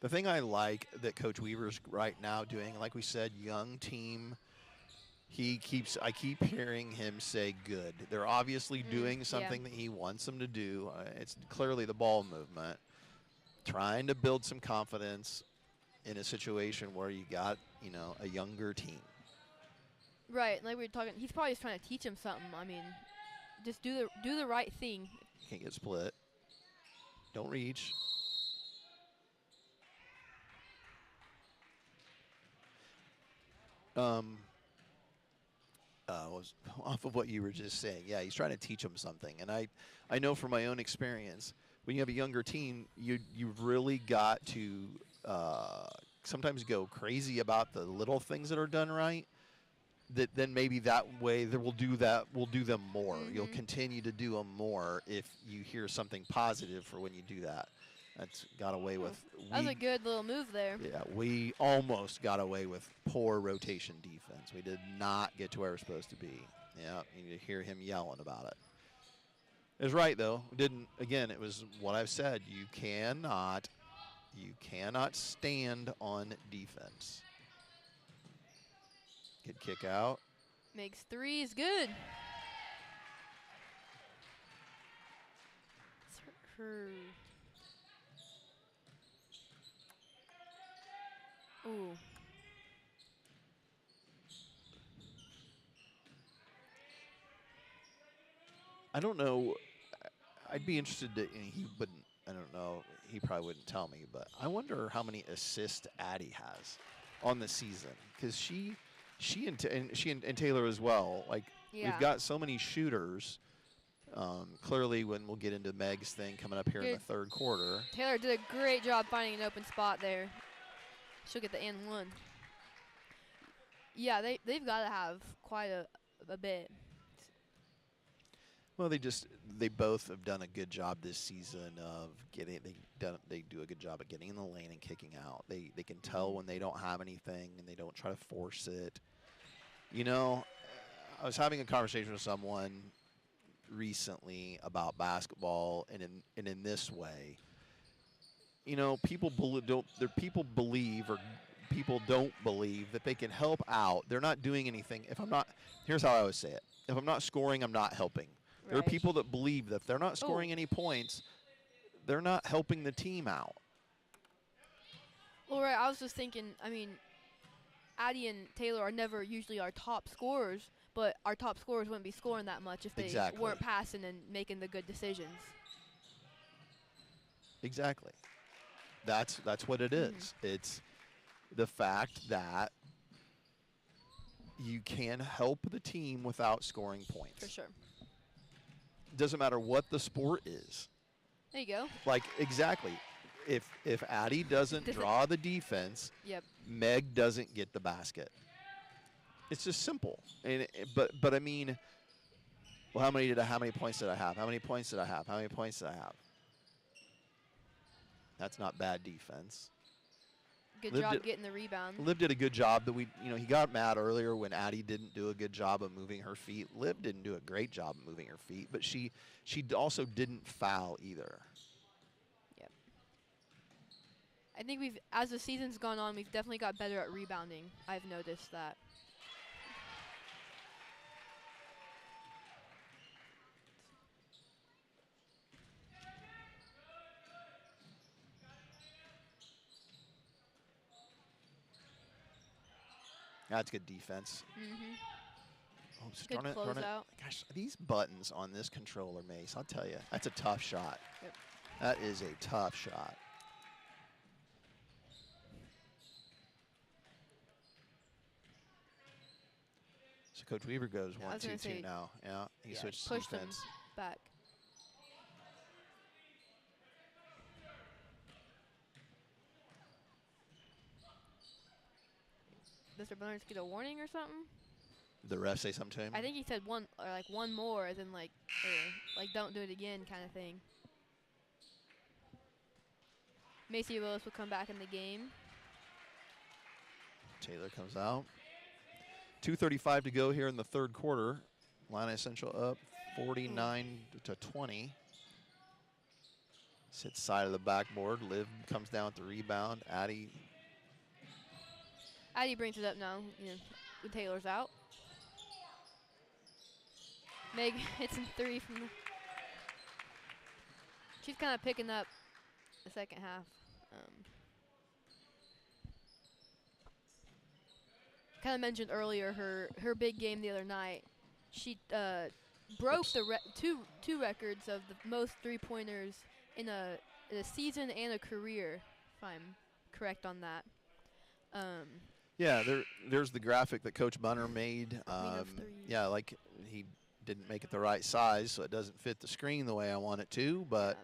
The thing I like that Coach Weaver's right now doing, like we said, young team, I keep hearing him say good. They're obviously doing something that he wants them to do. It's clearly the ball movement. Trying to build some confidence in a situation where you got, a younger team. Right, like we were talking, he's probably just trying to teach him something. I mean, just do the right thing. Can't get split. Don't reach. Was off of what you were just saying. Yeah, he's trying to teach him something, and I know from my own experience, when you have a younger team, you've really got to sometimes go crazy about the little things that are done right. That then maybe that way we'll do them more. You'll continue to do them more if you hear something positive for when you do that. That's got away with. That was a good little move there. Yeah, we almost got away with poor rotation defense. We did not get to where we're supposed to be. Yeah, you hear him yelling about it. It was right though. Didn't again? It was what I've said. You cannot stand on defense. Good kick out. Makes three is good. It's her. Ooh. I don't know. I'd be interested to. And he wouldn't. I don't know. He probably wouldn't tell me. But I wonder how many assists Addie has on the season, because she and Taylor as well. Like Yeah. we've got so many shooters. Clearly, when we'll get into Meg's thing coming up here in the Good. third quarter. Taylor did a great job finding an open spot there. She'll get the and one. Yeah, they've got to have quite a bit. Well, they both have done a good job this season of getting. They do a good job of getting in the lane and kicking out. They can tell when they don't have anything and they don't try to force it. You know, I was having a conversation with someone recently about basketball, and in this way, you know, people believe or people don't believe that they can help out. They're not doing anything. Here's how I always say it: if I'm not scoring, I'm not helping. There are Right. people that believe that if they're not scoring any points, they're not helping the team out. Well, right. I was just thinking. I mean, Addie and Taylor are never usually our top scorers, but our top scorers wouldn't be scoring that much if they Exactly. weren't passing and making the good decisions. Exactly. That's what it is. It's the fact that you can help the team without scoring points. For sure. Doesn't matter what the sport is. There you go. Like exactly. If Addie doesn't draw the defense, Yep. Meg doesn't get the basket. It's just simple. But I mean, well, how many points did I have? How many points did I have? How many points did I have? That's not bad defense. Good Liv job did- getting the rebound. Liv did a good job. He got mad earlier when Addie didn't do a good job of moving her feet. Liv didn't do a great job of moving her feet, but she also didn't foul either. Yep. I think as the season's gone on, we've definitely got better at rebounding. I've noticed that. That's good defense. Mm-hmm. Oh, just Good closeout. Gosh, these buttons on this controller, Mace, I'll tell you, that's a tough shot. Yep. That is a tough shot. So Coach Weaver goes Yeah, I was gonna 1-2-2 say, now. Yeah, he Yeah, switched pushed them defense. back. Mr. Bernard's get a warning or something? The ref say something to him? I think he said one more, as in like don't do it again kind of thing. Macy Willis will come back in the game. Taylor comes out. 2:35 to go here in the third quarter. Illini Central up 49-20. Sits side of the backboard. Liv comes down with the rebound. Addie brings it up now. When Taylor's out. Meg hits in three from the. She's kind of picking up the second half. Kind of mentioned earlier her big game the other night. She broke the two records of the most 3-pointers in a season and a career, if I'm correct on that. Yeah, there's the graphic that Coach Bunner made. of threes. Yeah, like he didn't make it the right size, so it doesn't fit the screen the way I want it to. But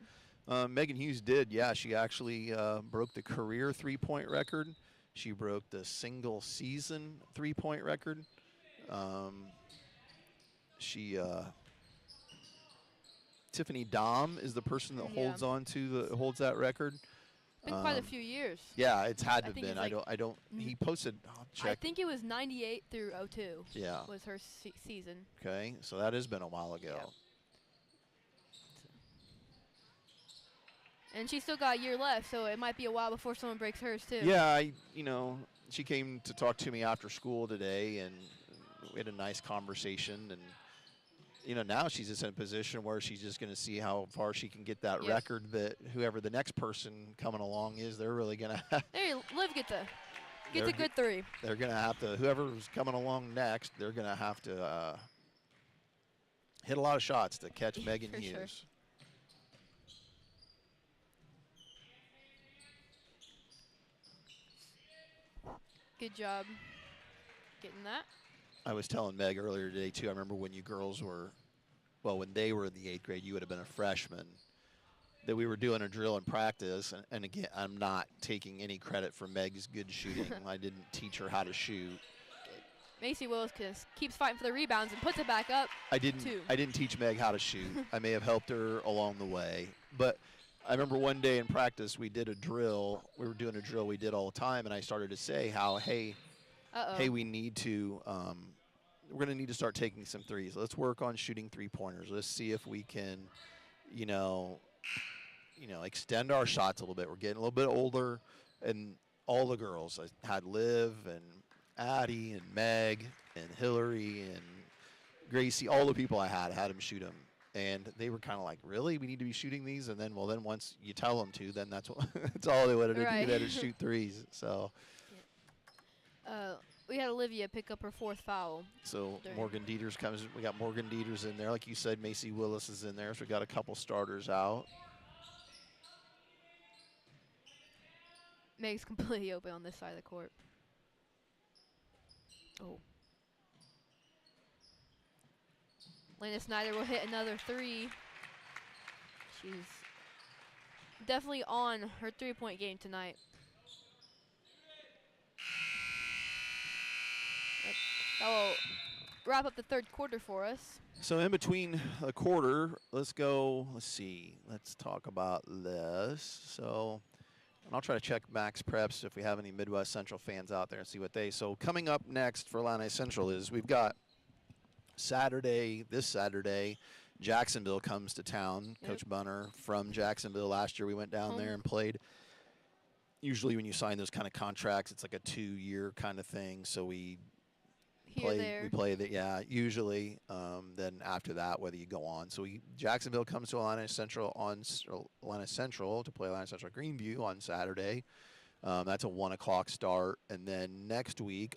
Megan Hughes did. Yeah, she actually broke the career 3-point record. She broke the single season 3-point record. Tiffany Dom is the person that holds that record. Been quite a few years. Yeah, it's had to I have think been. it's like I don't. He posted. I'll check. I think it was 98 through 02. Yeah. Was her season. Okay, so that has been a while ago. Yeah. And she's still got a year left, so it might be a while before someone breaks hers too. Yeah, she came to talk to me after school today, and we had a nice conversation. And now she's just in a position where she's just going to see how far she can get that record. That whoever the next person coming along is, they're really going to. Hey, Liv gets a good 3. They're going to have to. Whoever's coming along next, they're going to have to hit a lot of shots to catch Megan Hughes. Sure. Good job getting that. I was telling Meg earlier today, too, I remember when you girls were, when they were in the 8th grade, you would have been a freshman, that we were doing a drill in practice. And again, I'm not taking any credit for Meg's good shooting. I didn't teach her how to shoot. Macy Willis keeps fighting for the rebounds and puts it back up. I didn't teach Meg how to shoot. I may have helped her along the way. But I remember one day in practice, we did a drill. We were doing a drill we did all the time, and I started to say how, hey, we need to, we're going to need to start taking some threes. Let's work on shooting 3-pointers. Let's see if we can, extend our shots a little bit. We're getting a little bit older, and all the girls, I had Liv and Addie and Meg and Hillary and Gracie, all the people I had them shoot them. And they were kind of like, really? We need to be shooting these? And then, then once you tell them to, then that's all they wanted to do. They had to shoot threes. So. We had Olivia pick up her 4th foul. So Morgan Dieters comes. We got Morgan Dieters in there. Like you said, Macy Willis is in there. So we got a couple starters out. Meg's completely open on this side of the court. Oh. Lena Snyder will hit another 3. She's definitely on her 3-point game tonight. That will wrap up the 3rd quarter for us. So in between a quarter, let's see. Let's talk about this. So and I'll try to check Max Preps if we have any Midwest Central fans out there and see what So coming up next for Illini Central is we've got this Saturday, Jacksonville comes to town. Yep. Coach Bunner from Jacksonville. Last year we went down there and played. Usually when you sign those kind of contracts, it's like a 2-year kind of thing. So we play that, usually. Then after that, whether you go on. So Jacksonville comes to Illini Central to play Illini Central Greenview on Saturday. That's a 1 o'clock start. And then next week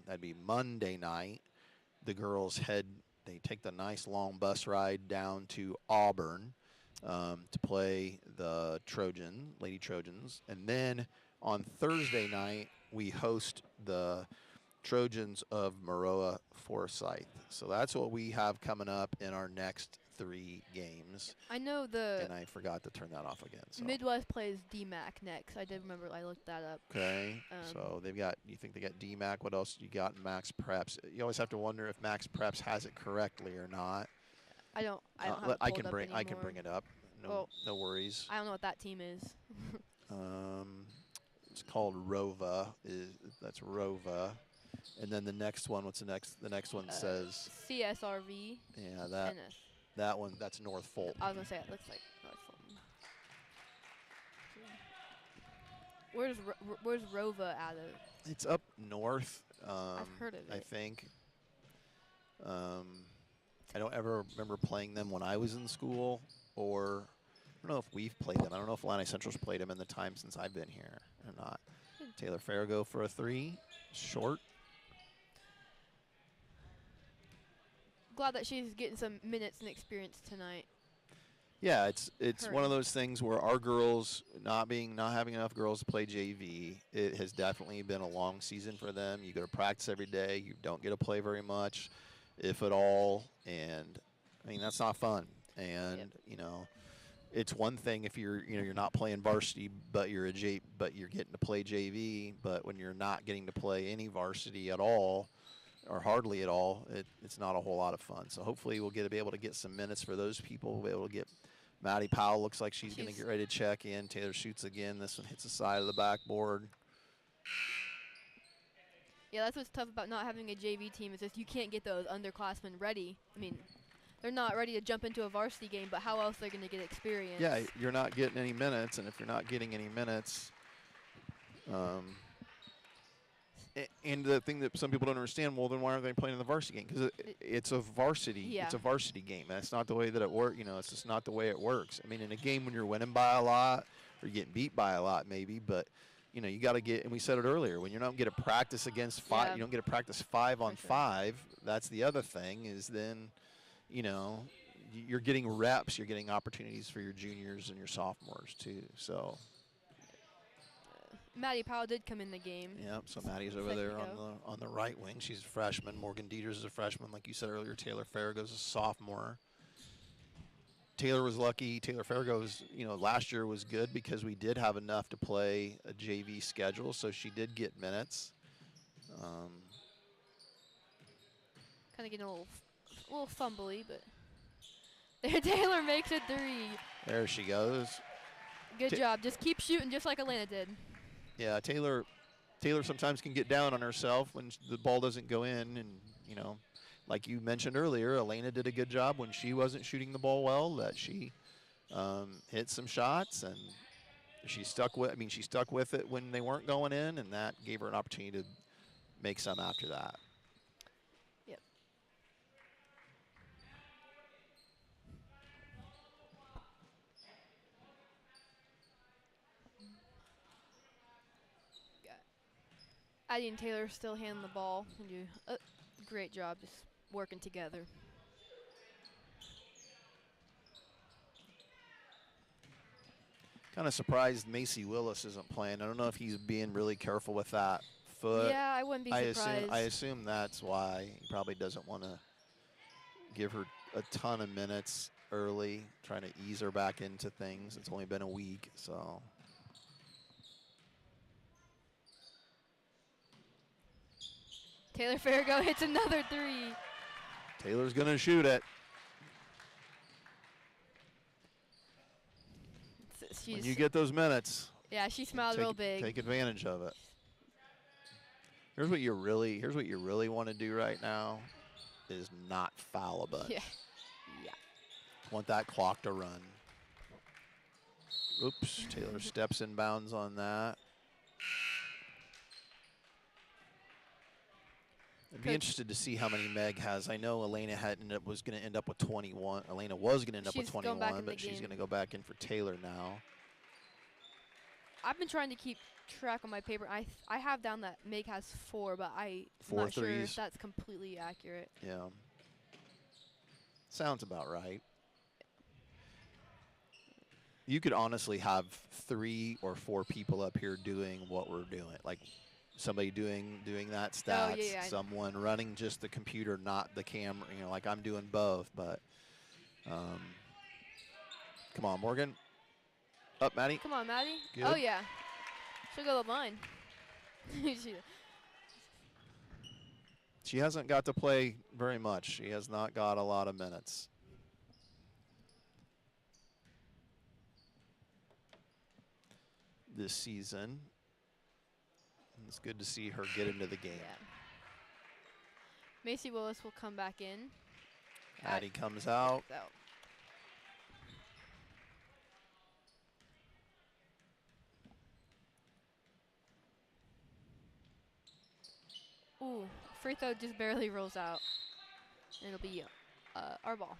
that'd be Monday night, the girls they take the nice long bus ride down to Auburn to play the Lady Trojans. And then on Thursday night, we host the Trojans of Maroa Forsyth. So that's what we have coming up in our next 3 games. I know and I forgot to turn that off again. So. Midwest plays DMAC next. I did remember. I looked that up. Okay. So you think they got DMAC. What else you got in Max Preps? You always have to wonder if Max Preps has it correctly or not. I don't have it I pulled up anymore. I can bring it up. No worries. I don't know what that team is. It's called Rova. That's Rova. And then the next one, what's the next? The next one says CSRV. Yeah, that one. That's North Fulton. I was gonna say it looks like North Fulton. Where's Rova out of? It's up north. I've heard of it. I think. I don't ever remember playing them when I was in school, or I don't know if we've played them. I don't know if Illini Central's played them in the time since I've been here or not. Taylor Farrago for a 3, short. Glad that she's getting some minutes and experience tonight. Yeah, it's one of those things where our girls not having enough girls to play JV. It has definitely been a long season for them. You go to practice every day. You don't get to play very much, if at all, and I mean that's not fun. And it's one thing if you're not playing varsity, but you're getting to play JV. But when you're not getting to play any varsity at all, or hardly at all, it's not a whole lot of fun. So hopefully we'll be able to get some minutes for those people. We'll be able to get Maddie Powell looks like she's going to get ready to check in. Taylor shoots again. This one hits the side of the backboard. Yeah, that's what's tough about not having a JV team is if you can't get those underclassmen ready. I mean, they're not ready to jump into a varsity game, but how else they're going to get experience? Yeah, you're not getting any minutes, and if you're not getting any minutes, and the thing that some people don't understand, well, then why aren't they playing in the varsity game? Because it's a varsity. Yeah. It's a varsity game. That's not the way that it works. You know, it's just not the way it works. I mean, in a game when you're winning by a lot or you're getting beat by a lot, maybe, but you know, you got to get. And we said it earlier, when you don't get a practice against five, Yeah. you don't get a practice 5-on-5. sure. That's the other thing. Is then, you know, you're getting reps. You're getting opportunities for your juniors and your sophomores too. So. Maddie Powell did come in the game. Yep, so Maddie's over Second there ago. on the right wing. She's a freshman. Morgan Dieters is a freshman. Like you said earlier, Taylor Farrago's a sophomore. Taylor was lucky. Taylor Farrago's, you know, last year was good because we did have enough to play a JV schedule, so she did get minutes. Kind of getting a little fumbly, but there Taylor makes it 3. There she goes. Good job. Just keep shooting just like Atlanta did. Yeah, Taylor sometimes can get down on herself when the ball doesn't go in, and you know, like you mentioned earlier, Elena did a good job when she wasn't shooting the ball well. That she hit some shots, and she stuck with. I mean, she stuck with it when they weren't going in, and that gave her an opportunity to make some after that. Yep. Addie and Taylor still handling the ball and do a great job just working together. Kind of surprised Macy Willis isn't playing. I don't know if he's being really careful with that foot. Yeah, I wouldn't be surprised. I assume that's why he probably doesn't want to give her a ton of minutes early, trying to ease her back into things. It's only been a week, so. Taylor Farrago hits another 3. Taylor's going to shoot it. When you get those minutes, yeah, she smiled real big. Take advantage of it. Here's what you really want to do right now is not foul a bunch. Yeah. Yeah. Want that clock to run. Oops, Taylor steps in bounds on that. I'd be interested to see how many Meg has. I know Elena was going to end up with 21. Elena was going to end up with 21, but she's going to go back in for Taylor now. I've been trying to keep track on my paper. I have down that Meg has 4, but I'm 4 not sure threes. if that's completely accurate. Yeah. Sounds about right. You could honestly have 3 or 4 people up here doing what we're doing. Like somebody doing that stats, yeah. someone running just the computer, not the camera. You know, like I'm doing both. But come on, Morgan. Up, Maddie. Come on, Maddie. Good. Oh yeah, she'll go to the line. She hasn't got to play very much. She has not got a lot of minutes. This season. It's good to see her get into the game. Yeah. Macy Willis will come back in. Addie comes out. Ooh, free throw just barely rolls out. And it'll be our ball.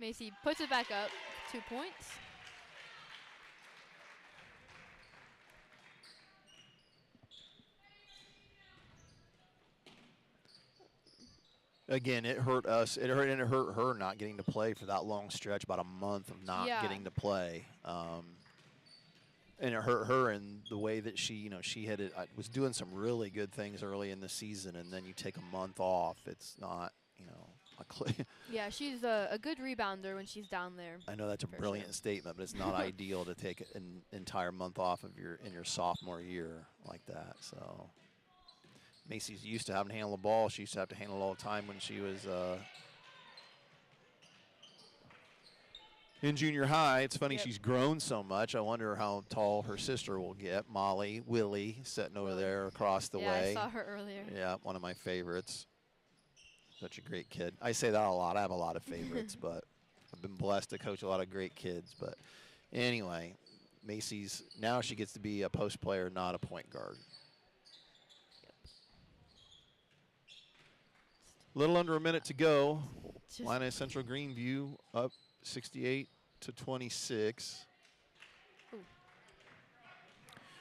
Macy puts it back up, 2 points. Again, it hurt us. It hurt her not getting to play for that long stretch, about a month of not getting to play. And it hurt her in the way that she was doing some really good things early in the season, and then you take a month off. It's not, Yeah, she's a good rebounder when she's down there. I know that's a brilliant statement, but it's not ideal to take an entire month off of in your sophomore year like that. So Macy's used to having to handle the ball. She used to have to handle it all the time when she was in junior high. It's funny, she's grown so much. I wonder how tall her sister will get. Willie, sitting over there across the way. Yeah, I saw her earlier. Yeah, one of my favorites. Such a great kid. I say that a lot. I have a lot of favorites, but I've been blessed to coach a lot of great kids. But anyway, Macy's, now she gets to be a post player, not a point guard. A little under a minute to go. Illini Central Greenview up 68-26.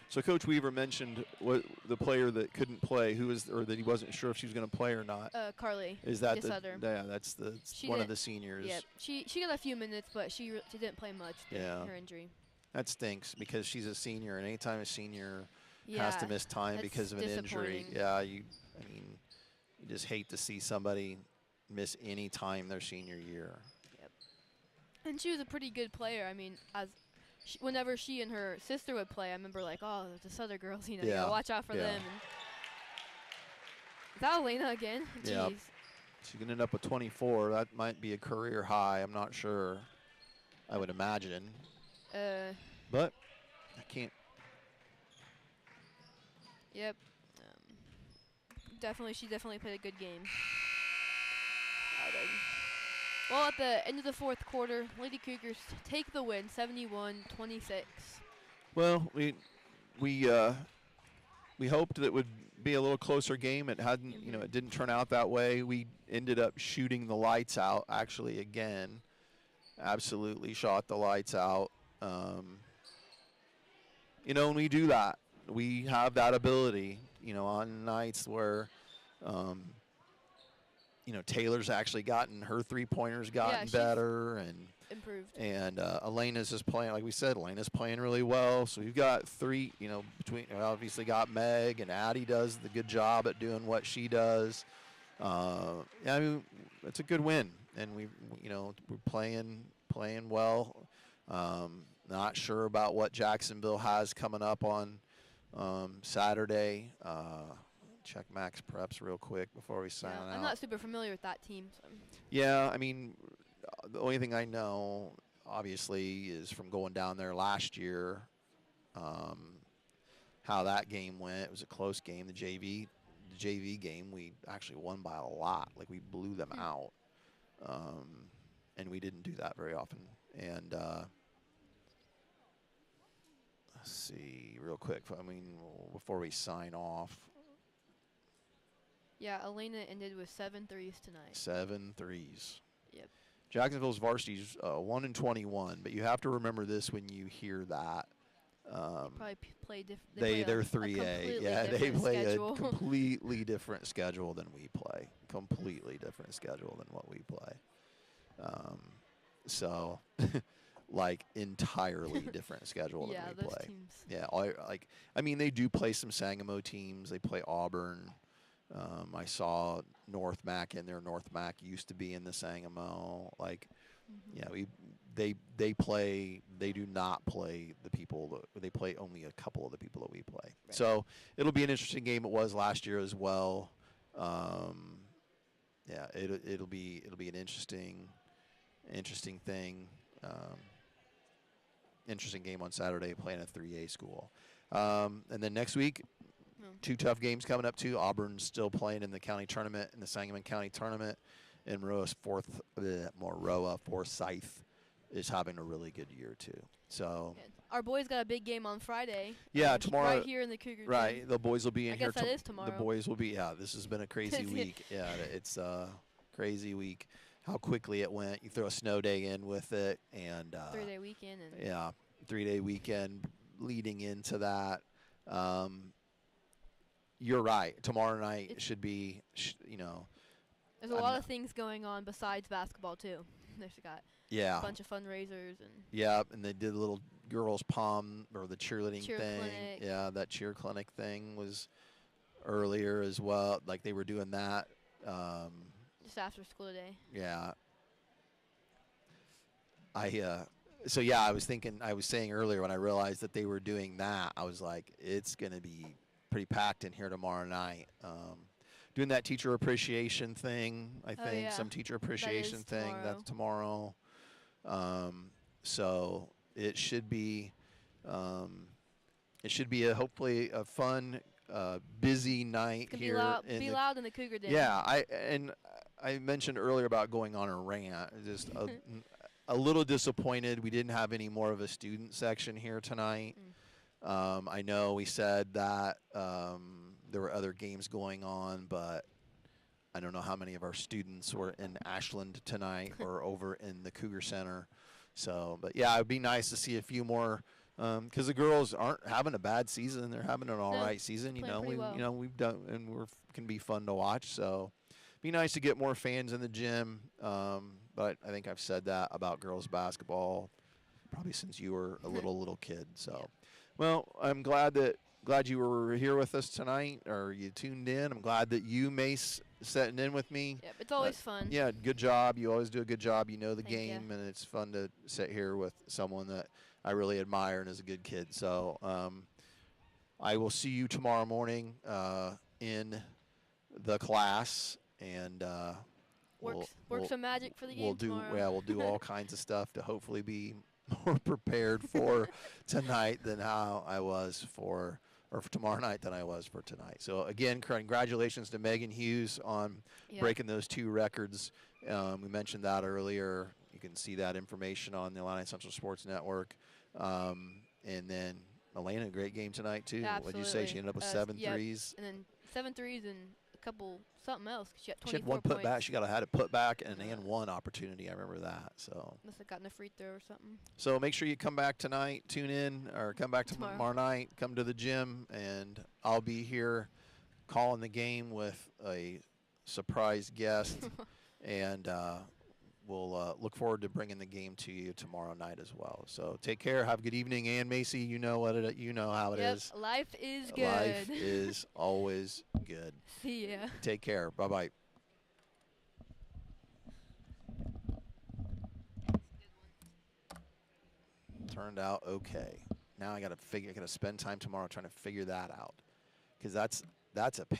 So Coach Weaver mentioned the player that couldn't play, or that he wasn't sure if she was going to play or not. Carly. Is that that's one of the seniors? Yeah, she got a few minutes, but she didn't play much. Her injury. That stinks because she's a senior, and anytime a senior has to miss time because of an injury, you just hate to see somebody miss any time their senior year. Yep. And she was a pretty good player. I mean, whenever she and her sister would play, I remember the other girls, you gotta watch out for them. And is that Elena again? Jeez. Yep. She's gonna end up with 24. That might be a career high. I'm not sure. I would imagine. But I can't. Yep. She definitely played a good game. Well, at the end of the fourth quarter, Lady Cougars take the win, 71-26. Well, we hoped that it would be a little closer game. It hadn't, it didn't turn out that way. We ended up shooting the lights out, actually, again. Absolutely shot the lights out. And we do that. We have that ability, on nights where Taylor's actually her three-pointers gotten better and improved. And Elena's just playing, like we said, Elena's playing really well. So we've got three, obviously got Meg, and Addie does the good job at doing what she does. It's a good win, and we're playing well. Not sure about what Jacksonville has coming up on Saturday. Check Max Preps real quick before we sign out. I'm not super familiar with that team. So. Yeah, the only thing I know, obviously, is from going down there last year, how that game went. It was a close game. The JV game, we actually won by a lot. Like, we blew them out. And we didn't do that very often. And let's see real quick. Before we sign off. Yeah, Elena ended with 7 threes tonight. 7 threes. Yep. Jacksonville's varsity's 1-21, but you have to remember this when you hear that. They probably play different. They're 3A. Yeah, they play schedule. A completely different schedule than we play. Completely different schedule than what we play. Entirely different schedule than we play. Teams. Yeah, they do play some Sangamo teams. They play Auburn. I saw North Mac in there. North Mac used to be in the Sangamo. They do not play the people they play only a couple of the people that we play. Right. So it'll be an interesting game. It was last year as well. It'll be an interesting thing. Interesting game on Saturday playing a 3A school. And then next week, 2 tough games coming up too. Auburn's still playing in the county tournament, in the Sangamon County tournament. And Moroa Forsyth is having a really good year too. So our boys got a big game on Friday. Yeah, tomorrow. Right here in the Cougar. Right, Game. the boys will be in I here. guess that is tomorrow. The boys will be. Yeah, this has been a crazy week. Yeah, it's a crazy week. How quickly it went. You throw a snow day in with it, and 3-day weekend. Yeah, 3-day weekend leading into that. You're right. Tomorrow night should be, There's a lot of things going on besides basketball too. They've got a bunch of fundraisers and. Yeah, and they did a little girls' pom or the cheerleading Cheer thing. clinic. Yeah, that cheer clinic thing was earlier as well. Like they were doing that. Just after school today. Yeah. So yeah, I was saying earlier when I realized that they were doing that, I was like, it's going to be pretty packed in here tomorrow night. Doing that teacher appreciation thing, I Oh, think, yeah. some teacher That appreciation is thing. That's tomorrow. So it should be hopefully a fun, busy night It's here. gonna be loud in the Cougar Den. Yeah, I mentioned earlier about going on a rant. Just a little disappointed we didn't have any more of a student section here tonight. I know we said that there were other games going on, but I don't know how many of our students were in Ashland tonight or over in the Cougar Center. So, but yeah, it'd be nice to see a few more because the girls aren't having a bad season; they're having an all right season. We've done, and can be fun to watch. So, be nice to get more fans in the gym. But I think I've said that about girls basketball probably since you were a little kid. So, well, I'm glad you were here with us tonight, or you tuned in. I'm glad that you, Mace, sitting in with me. Yep, it's always fun. Yeah, good job. You always do a good job. You know the Thank game, ya. and it's fun to sit here with someone that I really admire and is a good kid. So I will see you tomorrow morning in the class, and Work some magic for the game tomorrow. we'll do all kinds of stuff to hopefully be more prepared for tonight than how I was for tomorrow night than I was for tonight. So again, congratulations to Megan Hughes on breaking those 2 records. We mentioned that earlier. You can see that information on the Illini Central Sports Network. And then Elena, great game tonight too. Yeah, What'd you say? She ended up with 7 threes. And then 7 threes and a couple something else. She had 24 She had one points. putback. She had a putback and one opportunity. I remember that. So Must have gotten a free throw or something. So make sure you come back tonight, tune in, or come back tomorrow night, come to the gym, and I'll be here calling the game with a surprise guest, and we'll look forward to bringing the game to you tomorrow night as well. So take care, have a good evening, and Macy, you know how it is. Life is good. Life is always good. See ya. Take care. Bye-bye. Turned out okay. Now I got to spend time tomorrow trying to figure that out, because that's a pain.